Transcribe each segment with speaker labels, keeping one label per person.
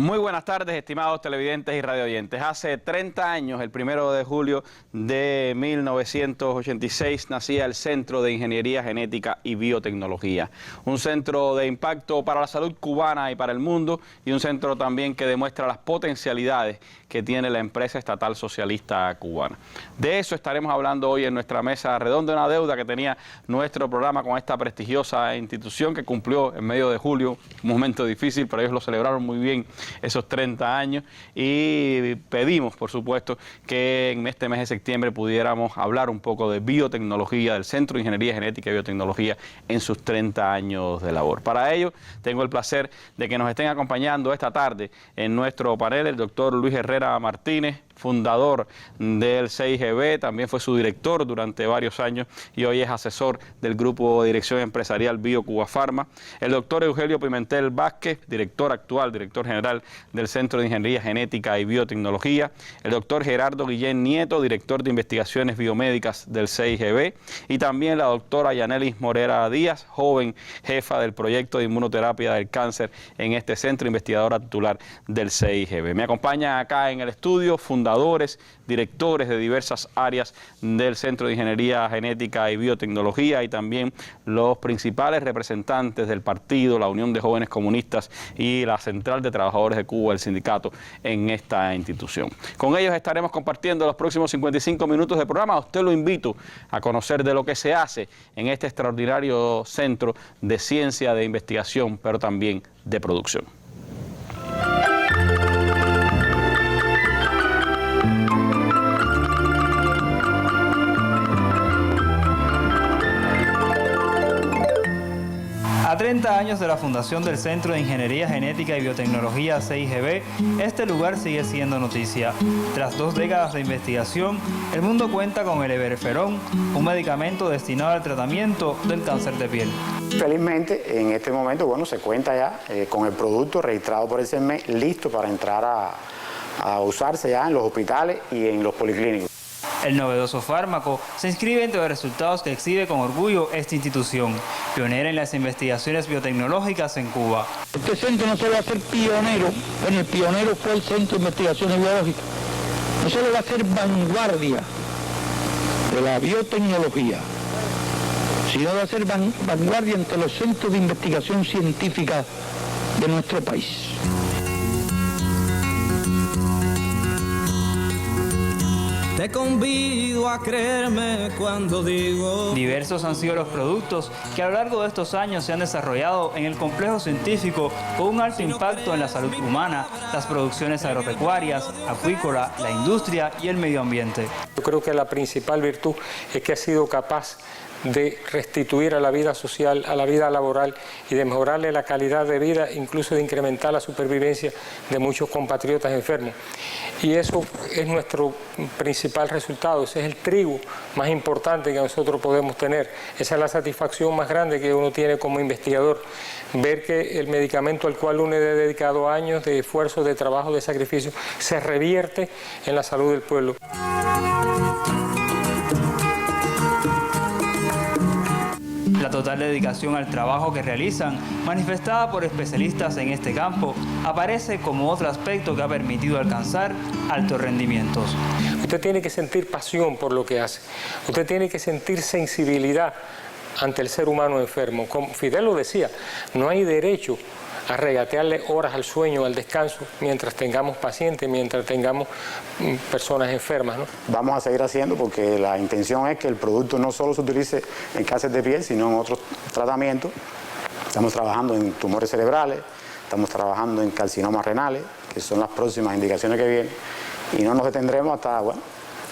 Speaker 1: Muy buenas tardes, estimados televidentes y radioyentes. Hace 30 años, el 1 de julio de 1986, nacía el Centro de Ingeniería Genética y Biotecnología. Un centro de impacto para la salud cubana y para el mundo, y un centro también que demuestra las potencialidades que tiene la empresa estatal socialista cubana. De eso estaremos hablando hoy en nuestra mesa redonda, una deuda que tenía nuestro programa con esta prestigiosa institución que cumplió en medio de julio, un momento difícil, pero ellos lo celebraron muy bien esos 30 años, y pedimos, por supuesto, que en este mes de septiembre pudiéramos hablar un poco de biotecnología, del Centro de Ingeniería Genética y Biotecnología en sus 30 años de labor. Para ello, tengo el placer de que nos estén acompañando esta tarde en nuestro panel el doctor Luis Herrera Martínez, fundador del CIGB, también fue su director durante varios años y hoy es asesor del Grupo de Dirección Empresarial BioCuba Pharma. El doctor Eugelio Pimentel Vázquez, director general del Centro de Ingeniería Genética y Biotecnología. El doctor Gerardo Guillén Nieto, director de Investigaciones Biomédicas del CIGB. Y también la doctora Yanelis Morera Díaz, joven jefa del proyecto de inmunoterapia del cáncer en este centro, investigadora titular del CIGB. Me acompaña acá en el estudio fundadores, directores de diversas áreas del Centro de Ingeniería Genética y Biotecnología, y también los principales representantes del partido, la Unión de Jóvenes Comunistas y la Central de Trabajadores de Cuba, el sindicato, en esta institución. Con ellos estaremos compartiendo los próximos 55 minutos de programa. A usted lo invito a conocer de lo que se hace en este extraordinario centro de ciencia, de investigación, pero también de producción.
Speaker 2: A 30 años de la fundación del Centro de Ingeniería Genética y Biotecnología CIGB, este lugar sigue siendo noticia. Tras 2 décadas de investigación, el mundo cuenta con el Everferón, un medicamento destinado al tratamiento del cáncer de piel.
Speaker 3: Felizmente, en este momento, se cuenta ya con el producto registrado por el CERMED, listo para entrar a usarse ya en los hospitales y en los policlínicos.
Speaker 2: El novedoso fármaco se inscribe entre los resultados que exhibe con orgullo esta institución, pionera en las investigaciones biotecnológicas en Cuba.
Speaker 4: Este centro no solo va a ser pionero, el pionero fue el Centro de Investigaciones Biológicas, no solo va a ser vanguardia de la biotecnología, sino va a ser vanguardia entre los centros de investigación científica de nuestro país.
Speaker 5: Te convido a creerme cuando digo...
Speaker 2: Diversos han sido los productos que a lo largo de estos años se han desarrollado en el complejo científico con un alto impacto en la salud humana, las producciones agropecuarias, acuícola, la industria y el medio ambiente.
Speaker 6: Yo creo que la principal virtud es que ha sido capaz de restituir a la vida social, a la vida laboral y de mejorarle la calidad de vida, incluso de incrementar la supervivencia de muchos compatriotas enfermos. Y eso es nuestro principal resultado, ese es el trigo más importante que nosotros podemos tener. Esa es la satisfacción más grande que uno tiene como investigador, ver que el medicamento al cual uno ha dedicado años de esfuerzo, de trabajo, de sacrificio, se revierte en la salud del pueblo.
Speaker 2: La total dedicación al trabajo que realizan, manifestada por especialistas en este campo, aparece como otro aspecto que ha permitido alcanzar altos rendimientos.
Speaker 6: Usted tiene que sentir pasión por lo que hace, usted tiene que sentir sensibilidad ante el ser humano enfermo. Como Fidel lo decía, no hay derecho a regatearle horas al sueño, al descanso, mientras tengamos pacientes, mientras tengamos personas enfermas, ¿no?
Speaker 3: Vamos a seguir haciendo porque la intención es que el producto no solo se utilice en cáncer de piel, sino en otros tratamientos. Estamos trabajando en tumores cerebrales, estamos trabajando en carcinomas renales, que son las próximas indicaciones que vienen, y no nos detendremos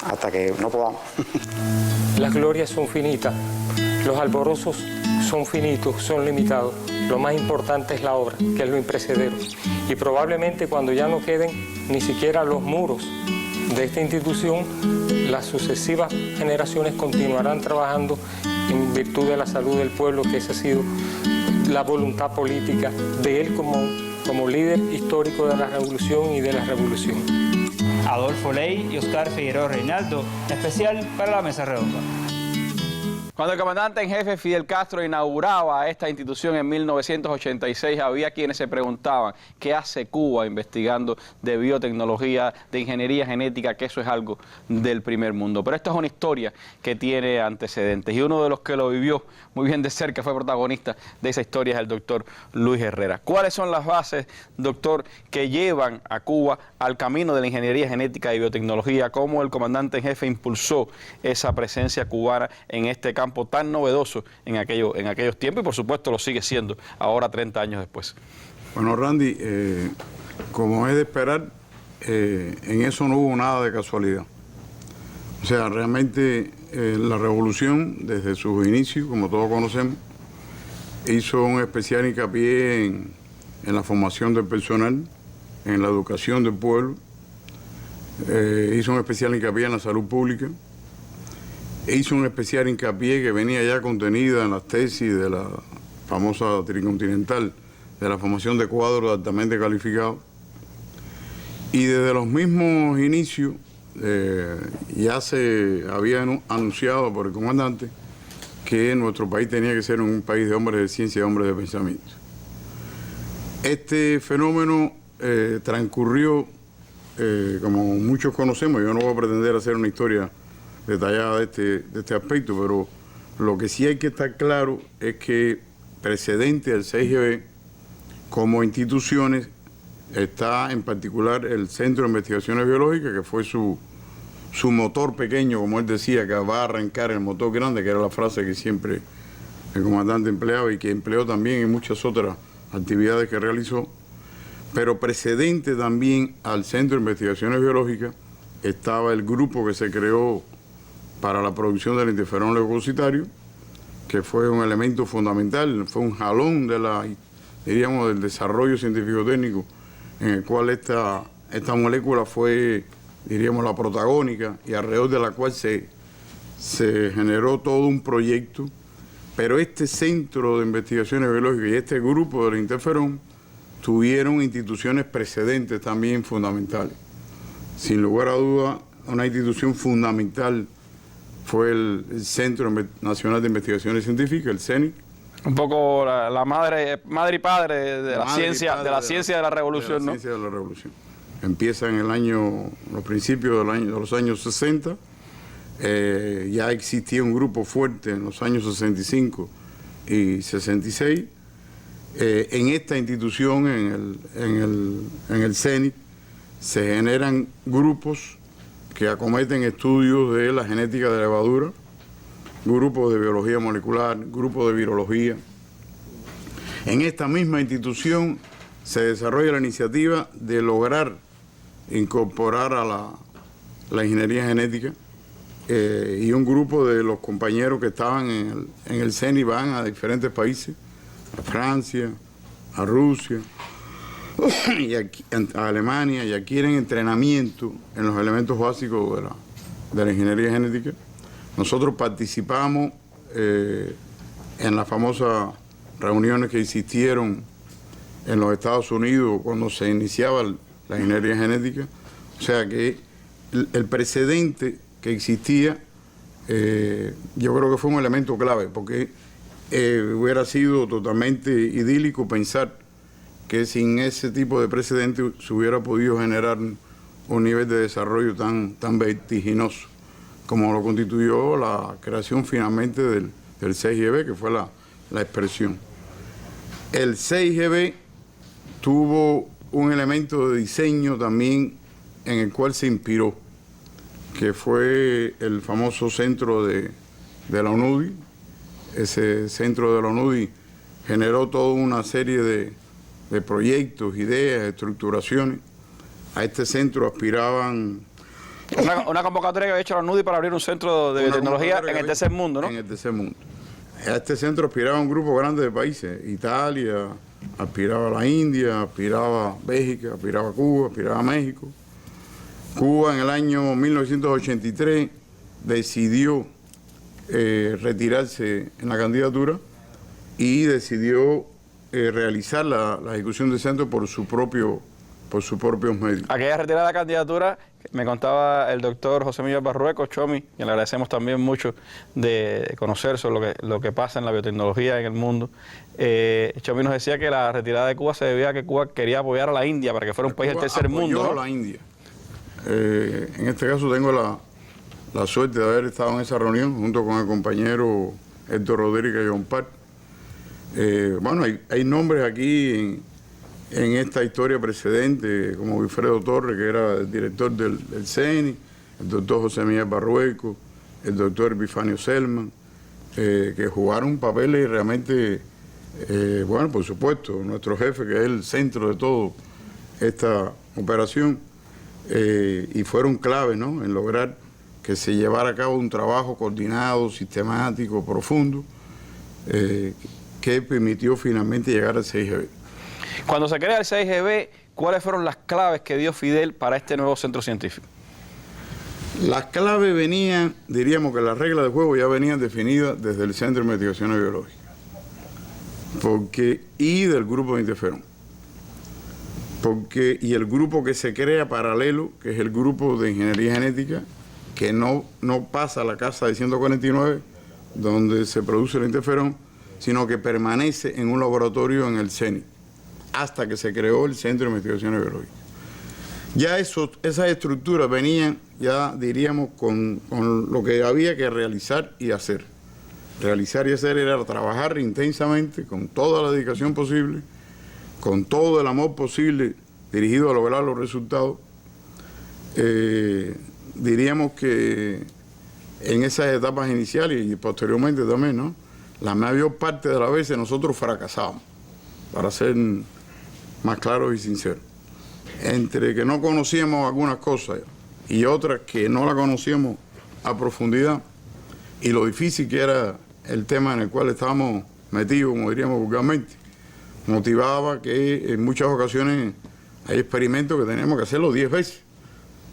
Speaker 3: hasta que no podamos.
Speaker 6: Las glorias son finitas, los alborosos son finitos, son limitados. Lo más importante es la obra, que es lo imperecedero. Y probablemente cuando ya no queden ni siquiera los muros de esta institución, las sucesivas generaciones continuarán trabajando en virtud de la salud del pueblo, que esa ha sido la voluntad política de él como líder histórico de la revolución y de la revolución.
Speaker 2: Adolfo Ley y Oscar Figueroa Reinaldo, especial para la Mesa Redonda.
Speaker 1: Cuando el comandante en jefe Fidel Castro inauguraba esta institución en 1986, había quienes se preguntaban qué hace Cuba investigando de biotecnología, de ingeniería genética, que eso es algo del primer mundo. Pero esta es una historia que tiene antecedentes y uno de los que lo vivió muy bien de cerca, fue protagonista de esa historia, es el doctor Luis Herrera. ¿Cuáles son las bases, doctor, que llevan a Cuba al camino de la ingeniería genética y biotecnología? ¿Cómo el comandante en jefe impulsó esa presencia cubana en este campo tan novedoso en aquellos tiempos y por supuesto lo sigue siendo ahora 30 años después?
Speaker 7: Bueno, Randy, como es de esperar, en eso no hubo nada de casualidad. O sea, realmente la revolución desde sus inicios, como todos conocemos, hizo un especial hincapié en la formación del personal, en la educación del pueblo, hizo un especial hincapié en la salud pública, hizo un especial hincapié que venía ya contenida en las tesis de la famosa tricontinental, de la formación de cuadros altamente calificados. Y desde los mismos inicios ya se había anunciado por el comandante que nuestro país tenía que ser un país de hombres de ciencia y hombres de pensamiento. Este fenómeno transcurrió, como muchos conocemos, yo no voy a pretender hacer una historia detallada de este aspecto, pero lo que sí hay que estar claro es que precedente al 6GB como instituciones está en particular el Centro de Investigaciones Biológicas, que fue su motor pequeño, como él decía, que va a arrancar el motor grande, que era la frase que siempre el comandante empleaba y que empleó también en muchas otras actividades que realizó. Pero precedente también al Centro de Investigaciones Biológicas estaba el grupo que se creó para la producción del interferón leucocitario, que fue un elemento fundamental, fue un jalón del desarrollo científico-técnico, en el cual esta molécula fue, diríamos, la protagónica y alrededor de la cual se generó todo un proyecto. Pero este Centro de Investigaciones Biológicas y este grupo del interferón tuvieron instituciones precedentes también fundamentales. Sin lugar a duda, una institución fundamental fue el Centro Nacional de Investigaciones Científicas, el CENIC.
Speaker 1: Un poco la madre y padre de la ciencia de la revolución, ¿no?
Speaker 7: Ciencia de la revolución. Empieza en los principios de los años 60. Ya existía un grupo fuerte en los años 65 y 66. En esta institución, en el CENIC, se generan grupos que acometen estudios de la genética de levadura, grupos de biología molecular, grupos de virología. En esta misma institución se desarrolla la iniciativa de lograr incorporar a la ingeniería genética y un grupo de los compañeros que estaban en el CENI van a diferentes países, a Francia, a Rusia, y a Alemania, y adquieren entrenamiento en los elementos básicos de la ingeniería genética. Nosotros participamos en las famosas reuniones que existieron en los Estados Unidos cuando se iniciaba la ingeniería genética. O sea que el precedente que existía, yo creo que fue un elemento clave, porque hubiera sido totalmente idílico pensar que sin ese tipo de precedente se hubiera podido generar un nivel de desarrollo tan vertiginoso como lo constituyó la creación finalmente del 6GB, que fue la expresión. El 6GB tuvo un elemento de diseño también en el cual se inspiró, que fue el famoso centro de la UNUDI. Ese centro de la UNUDI generó toda una serie de proyectos, ideas, estructuraciones. A este centro aspiraban...
Speaker 1: Una convocatoria que había hecho la UNUDI para abrir un centro de biotecnología en el tercer mundo, ¿no?
Speaker 7: En el tercer mundo. A este centro aspiraba un grupo grande de países. Italia, aspiraba la India, aspiraba Bélgica, aspiraba Cuba, aspiraba México. Cuba en el año 1983 decidió retirarse en la candidatura y decidió realizar la ejecución del centro por su propio por sus propios medios.
Speaker 1: Aquella retirada de la candidatura, me contaba el doctor José Miguel Barrueco, Chomi, y le agradecemos también mucho de conocer sobre lo que pasa en la biotecnología en el mundo. Chomi nos decía que la retirada de Cuba se debía a que Cuba quería apoyar a la India para que fuera un país del tercer mundo, ¿no?
Speaker 7: A la India. En este caso tengo la suerte de haber estado en esa reunión junto con el compañero Héctor Rodríguez y John Park. Bueno, hay nombres aquí en esta historia precedente, como Wilfredo Torres, que era el director del CENI, el doctor José Miguel Barrueco, el doctor Epifanio Selman, que jugaron papeles realmente, bueno, por supuesto, nuestro jefe, que es el centro de todo esta operación, y fueron clave, ¿no?, en lograr que se llevara a cabo un trabajo coordinado, sistemático, profundo, que permitió finalmente llegar al 6GB.
Speaker 1: Cuando se crea el 6GB, ¿cuáles fueron las claves que dio Fidel para este nuevo centro científico?
Speaker 7: Las claves venían, diríamos que las reglas de juego ya venían definidas desde el Centro de Investigaciones Biológicas y del grupo de interferón. Y el grupo que se crea paralelo, que es el grupo de Ingeniería Genética, que no pasa a la casa de 149, donde se produce el interferón, sino que permanece en un laboratorio en el CENI, hasta que se creó el Centro de Investigaciones Biológicas. Ya esas estructuras venían, ya diríamos, con lo que había que realizar y hacer. Realizar y hacer era trabajar intensamente, con toda la dedicación posible, con todo el amor posible dirigido a lograr los resultados. Diríamos que en esas etapas iniciales y posteriormente también, ¿no?, la mayor parte de las veces nosotros fracasamos, para ser más claros y sinceros. Entre que no conocíamos algunas cosas y otras que no la conocíamos a profundidad, y lo difícil que era el tema en el cual estábamos metidos, como diríamos vulgarmente, motivaba que en muchas ocasiones hay experimentos que teníamos que hacerlo 10 veces.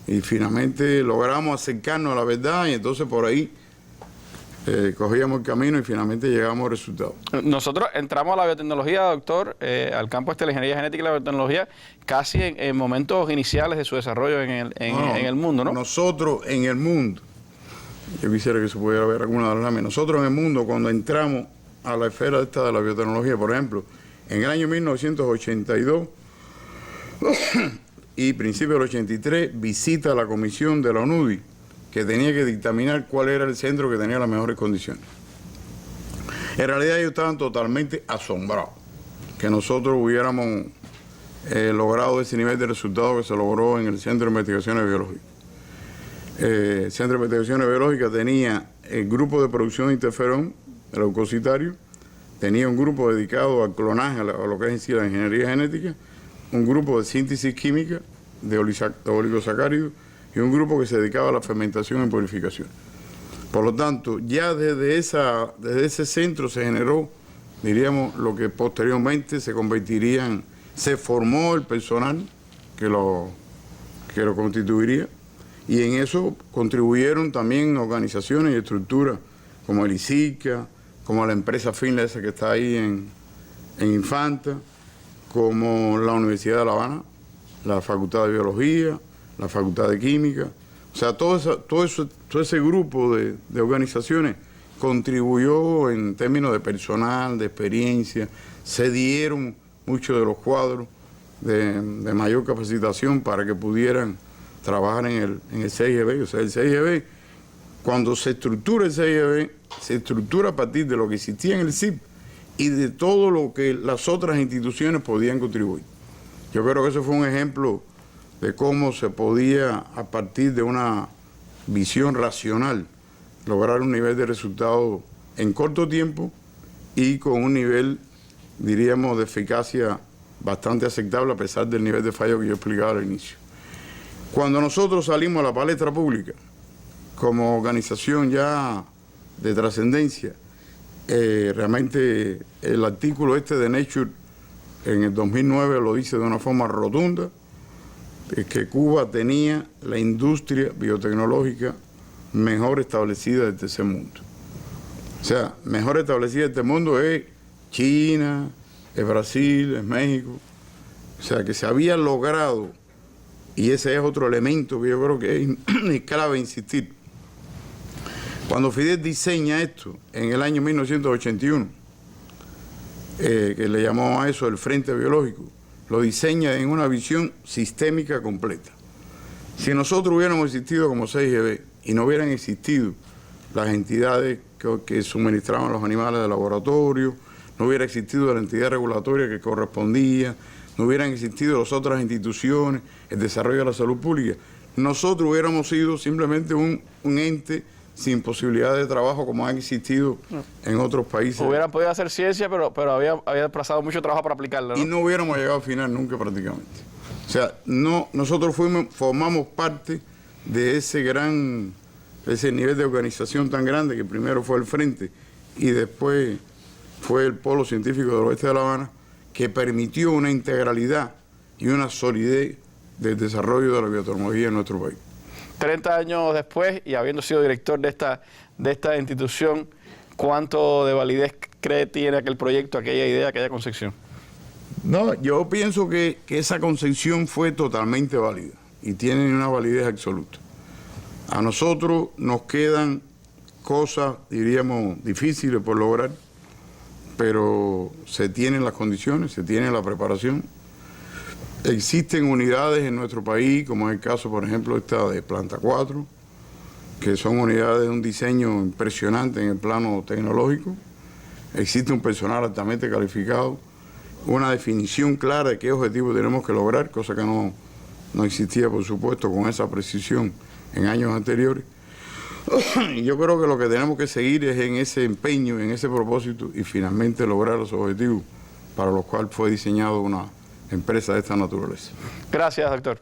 Speaker 7: Y finalmente logramos acercarnos a la verdad y entonces por ahí cogíamos el camino y finalmente llegamos al resultado. Nosotros entramos a la biotecnología, doctor, al campo de la ingeniería genética y la biotecnología, casi en momentos iniciales de su desarrollo en el mundo, ¿no? Nosotros en el mundo, yo quisiera que se pudiera ver alguna de las láminas, nosotros en el mundo cuando entramos a la esfera esta de la biotecnología, por ejemplo, en el año 1982 y principio del 83, visita la comisión de la ONUDI, que tenía que dictaminar cuál era el centro que tenía las mejores condiciones. En realidad ellos estaban totalmente asombrados que nosotros hubiéramos logrado ese nivel de resultado que se logró en el Centro de Investigaciones Biológicas. El Centro de Investigaciones Biológicas tenía el grupo de producción de interferón, el leucocitario, tenía un grupo dedicado al clonaje, a lo que es en sí la ingeniería genética, un grupo de síntesis química de oligosacáridos, y un grupo que se dedicaba a la fermentación y purificación. Por lo tanto, ya desde ese centro se generó, diríamos, lo que posteriormente se convertiría se formó el personal que lo constituiría, y en eso contribuyeron también organizaciones y estructuras como el ICICA, como la empresa Finla que está ahí en Infanta, como la Universidad de La Habana, la Facultad de Biología, la Facultad de Química. O sea, todo ese grupo de organizaciones contribuyó en términos de personal, de experiencia, se dieron muchos de los cuadros de mayor capacitación para que pudieran trabajar en el 6GB. O sea, el 6GB, cuando se estructura el 6GB, se estructura a partir de lo que existía en el CIP y de todo lo que las otras instituciones podían contribuir. Yo creo que eso fue un ejemplo de cómo se podía, a partir de una visión racional, lograr un nivel de resultado en corto tiempo y con un nivel, diríamos, de eficacia bastante aceptable a pesar del nivel de fallo que yo explicaba al inicio. Cuando nosotros salimos a la palestra pública, como organización ya de trascendencia, realmente el artículo de Nature en el 2009 lo dice de una forma rotunda, que Cuba tenía la industria biotecnológica mejor establecida del tercer mundo. O sea, mejor establecida del tercer mundo es China, es Brasil, es México. O sea, que se había logrado, y ese es otro elemento que yo creo que es clave insistir. Cuando Fidel diseña esto en el año 1981, que le llamó a eso el Frente Biológico, lo diseña en una visión sistémica completa. Si nosotros hubiéramos existido como 6GB y no hubieran existido las entidades que suministraban los animales de laboratorio, no hubiera existido la entidad regulatoria que correspondía, no hubieran existido las otras instituciones, el desarrollo de la salud pública, nosotros hubiéramos sido simplemente un ente sin posibilidad de trabajo como ha existido en otros países.
Speaker 1: Hubieran podido hacer ciencia, pero había pasado mucho trabajo para aplicarla, ¿no?
Speaker 7: Y no hubiéramos llegado al final nunca prácticamente. O sea, nosotros formamos parte de ese nivel de organización tan grande que primero fue el Frente y después fue el Polo Científico del Oeste de La Habana, que permitió una integralidad y una solidez del desarrollo de la biotecnología en nuestro país.
Speaker 1: 30 años después, y habiendo sido director de esta institución, ¿cuánto de validez cree tiene aquel proyecto, aquella idea, aquella concepción?
Speaker 7: No, yo pienso que esa concepción fue totalmente válida y tiene una validez absoluta. A nosotros nos quedan cosas, diríamos, difíciles por lograr, pero se tienen las condiciones, se tiene la preparación. Existen unidades en nuestro país, como es el caso, por ejemplo, esta de Planta 4, que son unidades de un diseño impresionante en el plano tecnológico. Existe un personal altamente calificado, una definición clara de qué objetivos tenemos que lograr, cosa que no existía, por supuesto, con esa precisión en años anteriores. Y yo creo que lo que tenemos que seguir es en ese empeño, en ese propósito y finalmente lograr los objetivos para los cuales fue diseñado una empresa de esta naturaleza.
Speaker 1: Gracias, doctor.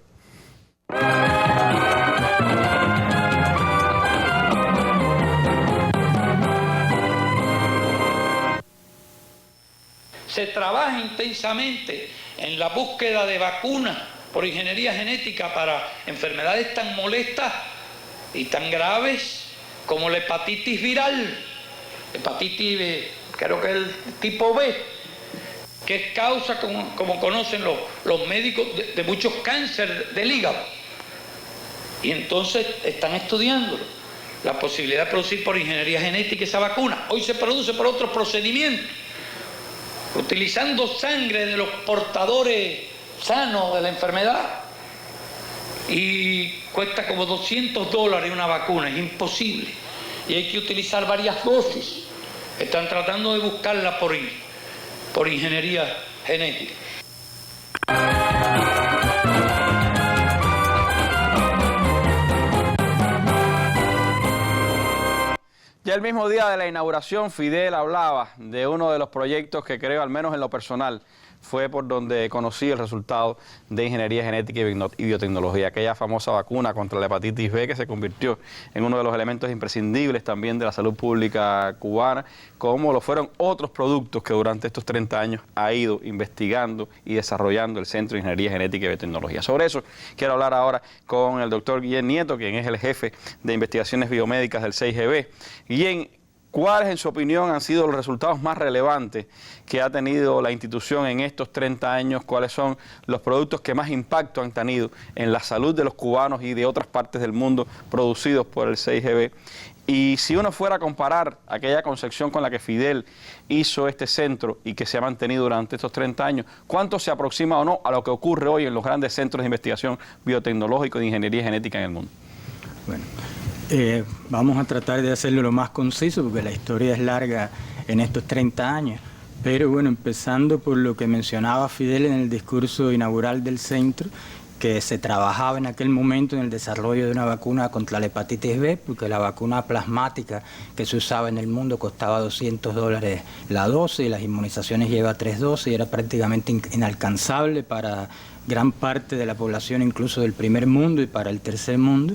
Speaker 4: Se trabaja intensamente en la búsqueda de vacunas por ingeniería genética para enfermedades tan molestas y tan graves como la hepatitis viral, hepatitis, creo que es el tipo B, que es causa, como conocen los médicos, de muchos cánceres del hígado. Y entonces están estudiando la posibilidad de producir por ingeniería genética esa vacuna. Hoy se produce por otros procedimientos, utilizando sangre de los portadores sanos de la enfermedad. Y cuesta como $200 una vacuna, es imposible. Y hay que utilizar varias dosis. Están tratando de buscarla por ingeniería genética.
Speaker 1: Ya el mismo día de la inauguración, Fidel hablaba de uno de los proyectos que creo, al menos en lo personal, fue por donde conocí el resultado de ingeniería genética y biotecnología, aquella famosa vacuna contra la hepatitis B que se convirtió en uno de los elementos imprescindibles también de la salud pública cubana, como lo fueron otros productos que durante estos 30 años ha ido investigando y desarrollando el Centro de Ingeniería Genética y Biotecnología. Sobre eso quiero hablar ahora con el doctor Guillén Nieto, quien es el jefe de investigaciones biomédicas del 6GB. Guillén, ¿cuáles, en su opinión, han sido los resultados más relevantes que ha tenido la institución en estos 30 años? ¿Cuáles son los productos que más impacto han tenido en la salud de los cubanos y de otras partes del mundo producidos por el 6GB? Y si uno fuera a comparar aquella concepción con la que Fidel hizo este centro y que se ha mantenido durante estos 30 años, ¿cuánto se aproxima o no a lo que ocurre hoy en los grandes centros de investigación biotecnológica y de ingeniería genética en el mundo?
Speaker 8: Bueno, vamos a tratar de hacerlo lo más conciso porque la historia es larga en estos 30 años. Pero bueno, empezando por lo que mencionaba Fidel en el discurso inaugural del centro, que se trabajaba en aquel momento en el desarrollo de una vacuna contra la hepatitis B, porque la vacuna plasmática que se usaba en el mundo costaba $200 la dosis, y las inmunizaciones lleva 3 dosis, y era prácticamente inalcanzable para gran parte de la población, incluso del primer mundo y para el tercer mundo.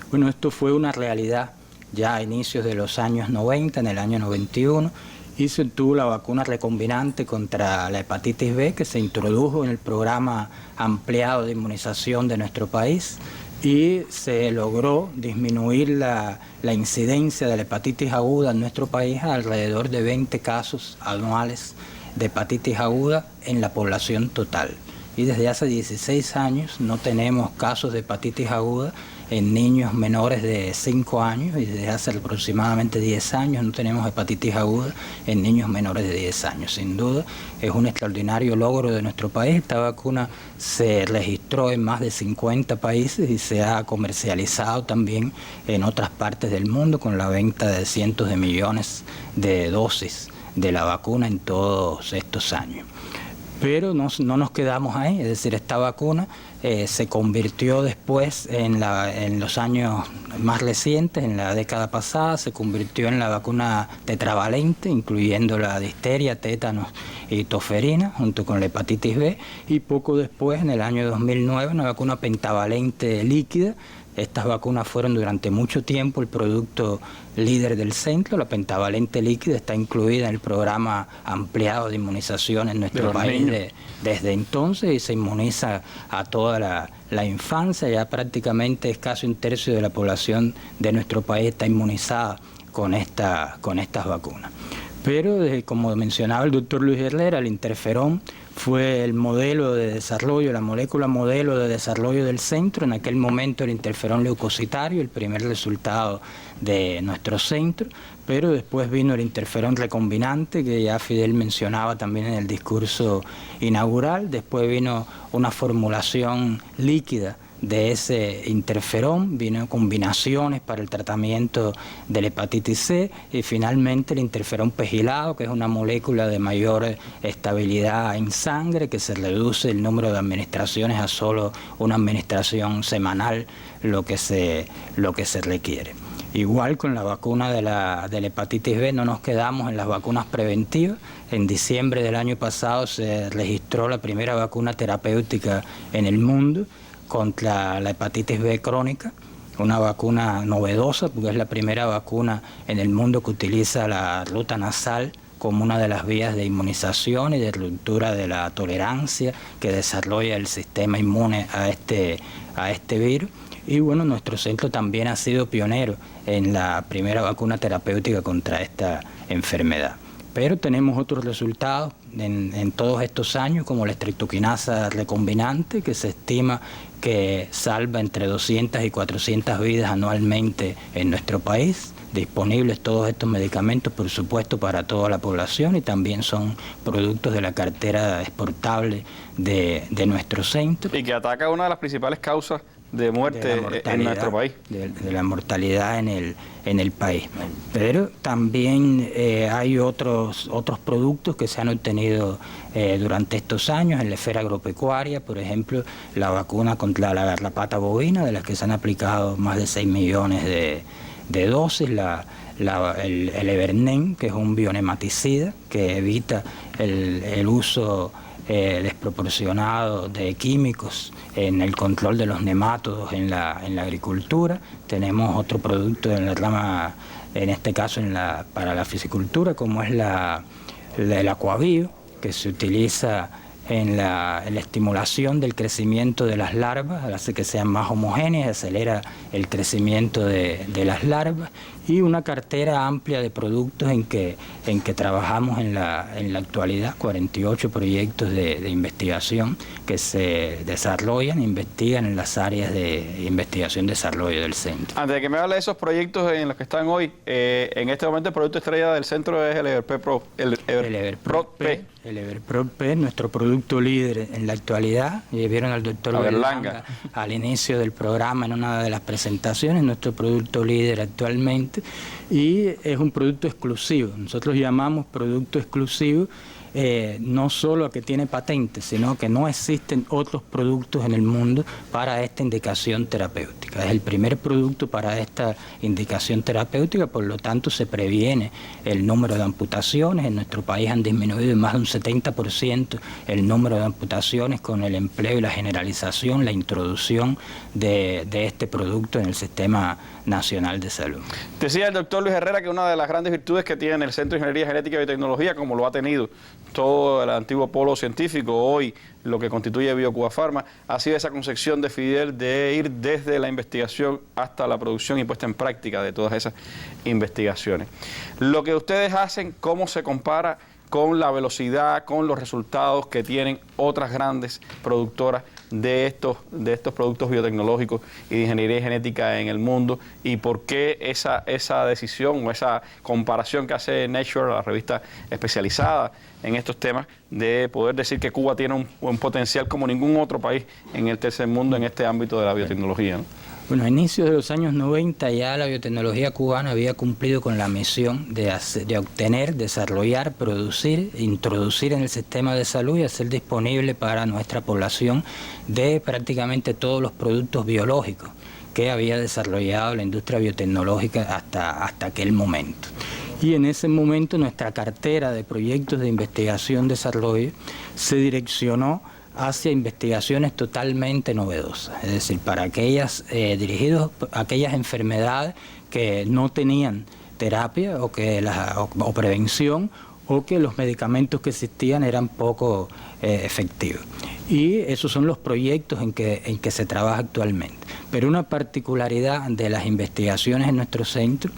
Speaker 8: Bueno, esto fue una realidad ya a inicios de los años 90, en el año 91, y se tuvo la vacuna recombinante contra la hepatitis B, que se introdujo en el programa ampliado de inmunización de nuestro país, y se logró disminuir la incidencia de la hepatitis aguda en nuestro país a alrededor de 20 casos anuales de hepatitis aguda en la población total. y desde hace 16 años no tenemos casos de hepatitis aguda en niños menores de 5 años y desde hace aproximadamente 10 años no tenemos hepatitis aguda en niños menores de 10 años. Sin duda es un extraordinario logro de nuestro país. Esta vacuna se registró en más de 50 países y se ha comercializado también en otras partes del mundo con la venta de cientos de millones de dosis de la vacuna en todos estos años. Pero no nos quedamos ahí, es decir, esta vacuna se convirtió después en los años más recientes, en la década pasada, se convirtió en la vacuna tetravalente, incluyendo la difteria, tétanos y tosferina, junto con la hepatitis B, y poco después, en el año 2009, una vacuna pentavalente líquida. Estas vacunas fueron durante mucho tiempo el producto líder del centro. La pentavalente líquida está incluida en el programa ampliado de inmunización en nuestro país desde entonces y se inmuniza a toda la infancia. Ya prácticamente es casi un tercio de la población de nuestro país está inmunizada con estas vacunas. Pero, como mencionaba el doctor Luis Herrera, el interferón fue el modelo de desarrollo, la molécula modelo de desarrollo del centro. En aquel momento el interferón leucocitario, el primer resultado de nuestro centro, pero después vino el interferón recombinante, que ya Fidel mencionaba también en el discurso inaugural. Después vino una formulación líquida de ese interferón, vino combinaciones para el tratamiento de la hepatitis C y finalmente el interferón pegilado, que es una molécula de mayor estabilidad en sangre, que se reduce el número de administraciones a solo una administración semanal, lo que se requiere. Igual con la vacuna de la hepatitis B, no nos quedamos en las vacunas preventivas. En diciembre del año pasado se registró la primera vacuna terapéutica en el mundo contra la hepatitis B crónica, una vacuna novedosa porque es la primera vacuna en el mundo que utiliza la ruta nasal como una de las vías de inmunización y de ruptura de la tolerancia que desarrolla el sistema inmune a este virus. Y bueno, nuestro centro también ha sido pionero en la primera vacuna terapéutica contra esta enfermedad. Pero tenemos otros resultados en todos estos años, como la estreptoquinasa recombinante, que se estima que salva entre 200 y 400 vidas anualmente en nuestro país. Disponibles todos estos medicamentos, por supuesto, para toda la población y también son productos de la cartera exportable de nuestro centro.
Speaker 1: Y que ataca una de las principales causas de muerte en nuestro país.
Speaker 8: De la mortalidad en el país. Pero también hay otros productos que se han obtenido durante estos años en la esfera agropecuaria, por ejemplo, la vacuna contra la garrapata bovina, de las que se han aplicado más de 6 millones de dosis, el Evernen, que es un bionematicida que evita el uso desproporcionado de químicos en el control de los nemátodos en la agricultura. Tenemos otro producto en la rama, en este caso para la fisicultura, como es el Aquavio, que se utiliza en la estimulación del crecimiento de las larvas, hace que sean más homogéneas, acelera el crecimiento de las larvas, y una cartera amplia de productos en que trabajamos en la actualidad, 48 proyectos de investigación que se desarrollan e investigan en las áreas de investigación y desarrollo del centro.
Speaker 1: Antes de que me hable de esos proyectos en los que están hoy, en este momento el producto estrella del centro es el Everprop P.
Speaker 8: El Everprop P, nuestro producto líder en la actualidad. Vieron al doctor Berlanga al inicio del programa en una de las presentaciones, nuestro producto líder actualmente, y es un producto exclusivo. Nosotros llamamos producto exclusivo no solo a que tiene patente, sino que no existen otros productos en el mundo para esta indicación terapéutica. Es el primer producto para esta indicación terapéutica, por lo tanto se previene el número de amputaciones. En nuestro país han disminuido en más de un 70% el número de amputaciones con el empleo y la generalización, la introducción de este producto en el Sistema Nacional de Salud.
Speaker 1: Decía el doctor Luis Herrera que una de las grandes virtudes que tiene el Centro de Ingeniería Genética y Biotecnología, como lo ha tenido todo el antiguo polo científico, hoy lo que constituye BioCuba Pharma, ha sido esa concepción de Fidel de ir desde la investigación hasta la producción y puesta en práctica de todas esas investigaciones. Lo que ustedes hacen, ¿cómo se compara con la velocidad, con los resultados que tienen otras grandes productoras de estos productos biotecnológicos y de ingeniería genética en el mundo, y por qué esa decisión o esa comparación que hace Nature, la revista especializada en estos temas, de poder decir que Cuba tiene un potencial como ningún otro país en el tercer mundo en este ámbito de la biotecnología, ¿no?
Speaker 8: Bueno, a inicios de los años 90 ya la biotecnología cubana había cumplido con la misión de obtener, desarrollar, producir, introducir en el sistema de salud y hacer disponible para nuestra población de prácticamente todos los productos biológicos que había desarrollado la industria biotecnológica hasta aquel momento. Y en ese momento nuestra cartera de proyectos de investigación-desarrollo se direccionó hacia investigaciones totalmente novedosas, es decir, para dirigidos a aquellas enfermedades que no tenían terapia o prevención, o que los medicamentos que existían eran poco efectivos. Y esos son los proyectos en que se trabaja actualmente. Pero una particularidad de las investigaciones en nuestro centro,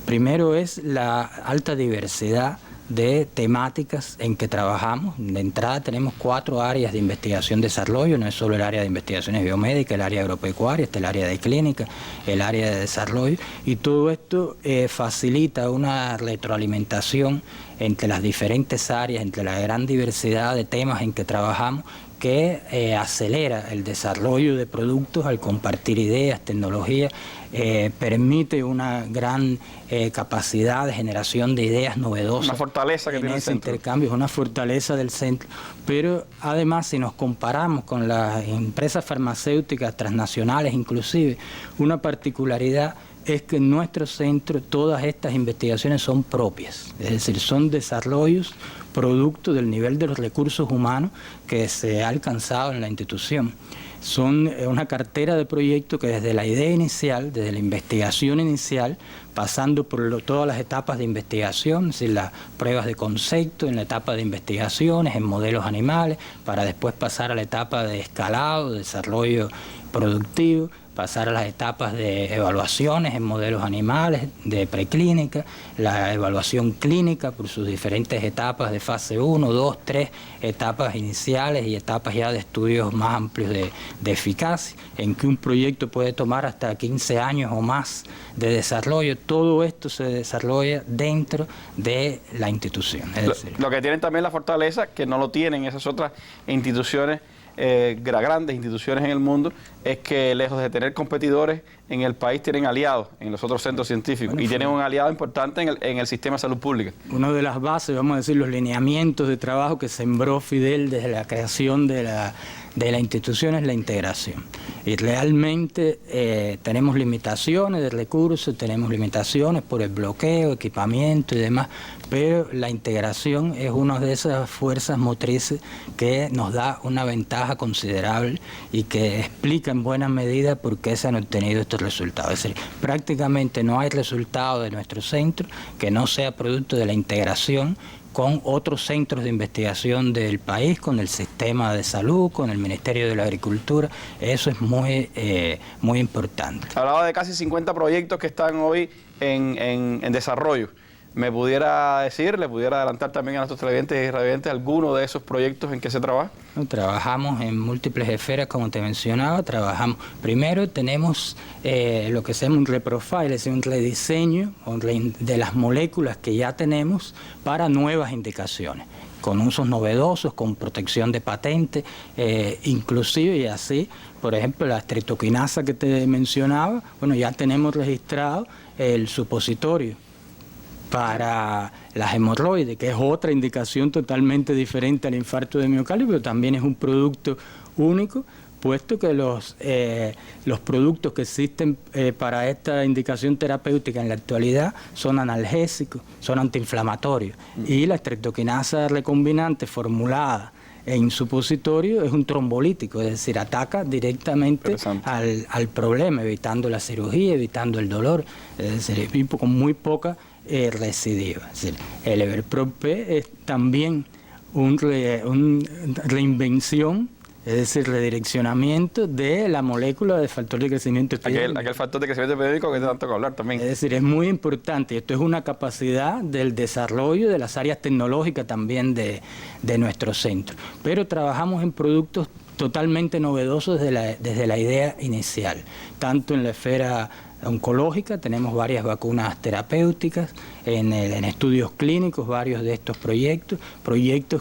Speaker 8: primero, es la alta diversidad de temáticas en que trabajamos. De entrada tenemos 4 áreas de investigación-desarrollo, no es solo el área de investigaciones biomédicas, el área agropecuaria, está el área de clínica, el área de desarrollo, y todo esto facilita una retroalimentación entre las diferentes áreas, entre la gran diversidad de temas en que trabajamos, que acelera el desarrollo de productos al compartir ideas, tecnología, permite una gran capacidad de generación de ideas novedosas.
Speaker 1: Una fortaleza que tiene el centro.
Speaker 8: Intercambio, es una fortaleza del centro. Pero además, si nos comparamos con las empresas farmacéuticas transnacionales inclusive, una particularidad es que en nuestro centro todas estas investigaciones son propias, es decir, son desarrollos producto del nivel de los recursos humanos que se ha alcanzado en la institución. Son una cartera de proyectos que desde la idea inicial, desde la investigación inicial, pasando por todas las etapas de investigación, es decir, las pruebas de concepto, en la etapa de investigaciones, en modelos animales, para después pasar a la etapa de escalado, de desarrollo productivo, pasar a las etapas de evaluaciones en modelos animales, de preclínica, la evaluación clínica por sus diferentes etapas de fase 1, 2, 3, etapas iniciales y etapas ya de estudios más amplios de eficacia, en que un proyecto puede tomar hasta 15 años o más de desarrollo. Todo esto se desarrolla dentro de la institución. Es decir,
Speaker 1: lo que tienen también la fortaleza, que no lo tienen esas otras instituciones, grandes instituciones en el mundo, es que lejos de tener competidores en el país, tienen aliados en los otros centros científicos, y tienen un aliado importante en el sistema de salud pública.
Speaker 8: Una de las bases, vamos a decir, los lineamientos de trabajo que sembró Fidel desde la creación de la institución es la integración. Y realmente tenemos limitaciones de recursos, tenemos limitaciones por el bloqueo, equipamiento y demás, pero la integración es una de esas fuerzas motrices que nos da una ventaja considerable y que explica en buena medida por qué se han obtenido estos resultados. Es decir, prácticamente no hay resultado de nuestro centro que no sea producto de la integración con otros centros de investigación del país, con el sistema de salud, con el Ministerio de la Agricultura. Eso es muy importante.
Speaker 1: Hablaba de casi 50 proyectos que están hoy en desarrollo. ¿Me pudiera decir, le pudiera adelantar también a nuestros televidentes y radiovidentes alguno de esos proyectos en que se trabaja?
Speaker 8: Trabajamos en múltiples esferas, como te mencionaba. Primero tenemos lo que se llama un reprofile, es decir, un rediseño de las moléculas que ya tenemos para nuevas indicaciones, con usos novedosos, con protección de patente, inclusive, y así, por ejemplo, la estreptoquinasa que te mencionaba, bueno, ya tenemos registrado el supositorio para las hemorroides, que es otra indicación totalmente diferente al infarto de miocardio, pero también es un producto único, puesto que los productos que existen para esta indicación terapéutica en la actualidad son analgésicos, son antiinflamatorios, y la estreptoquinasa recombinante formulada en supositorio es un trombolítico, es decir, ataca directamente al problema, evitando la cirugía, evitando el dolor, es decir, con muy poca recidiva. Es decir, el Everprop P es también una reinvención es decir, redireccionamiento de la molécula de factor de crecimiento epidémico.
Speaker 1: Aquel factor de crecimiento epidémico que tanto que hablar también.
Speaker 8: Es decir, es muy importante. Esto es una capacidad del desarrollo de las áreas tecnológicas también de nuestro centro. Pero trabajamos en productos totalmente novedosos desde la idea inicial, tanto en la esfera oncológica, tenemos varias vacunas terapéuticas, en estudios clínicos varios de estos proyectos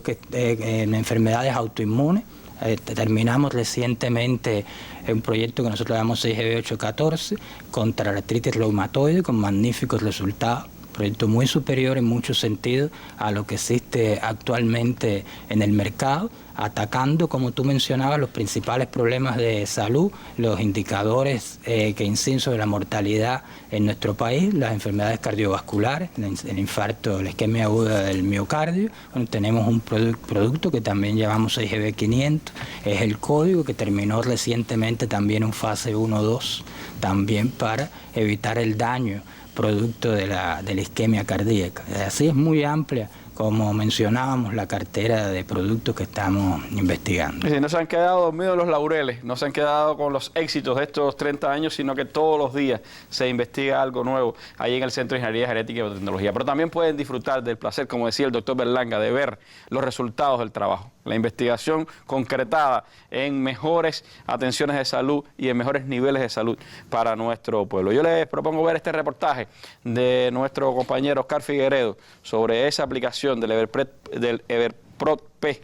Speaker 8: que en enfermedades autoinmunes. Terminamos recientemente un proyecto que nosotros llamamos 6GB814 contra la artritis reumatoide con magníficos resultados. Proyecto muy superior en muchos sentidos a lo que existe actualmente en el mercado, atacando, como tú mencionabas, los principales problemas de salud, los indicadores que inciden sobre la mortalidad en nuestro país, las enfermedades cardiovasculares, el infarto, la isquemia aguda del miocardio. Bueno, tenemos un producto que también llamamos 6GB500, es el código que terminó recientemente también en fase 1-2, también para evitar el daño producto de la isquemia cardíaca. Así es muy amplia, como mencionábamos, la cartera de productos que estamos investigando.
Speaker 1: Y no se han quedado dormidos en los laureles, no se han quedado con los éxitos de estos 30 años, sino que todos los días se investiga algo nuevo ahí en el Centro de Ingeniería Genética y Biotecnología. Pero también pueden disfrutar del placer, como decía el doctor Berlanga, de ver los resultados del trabajo, la investigación concretada en mejores atenciones de salud y en mejores niveles de salud para nuestro pueblo. Yo les propongo ver este reportaje de nuestro compañero Oscar Figueredo sobre esa aplicación del EverProt-P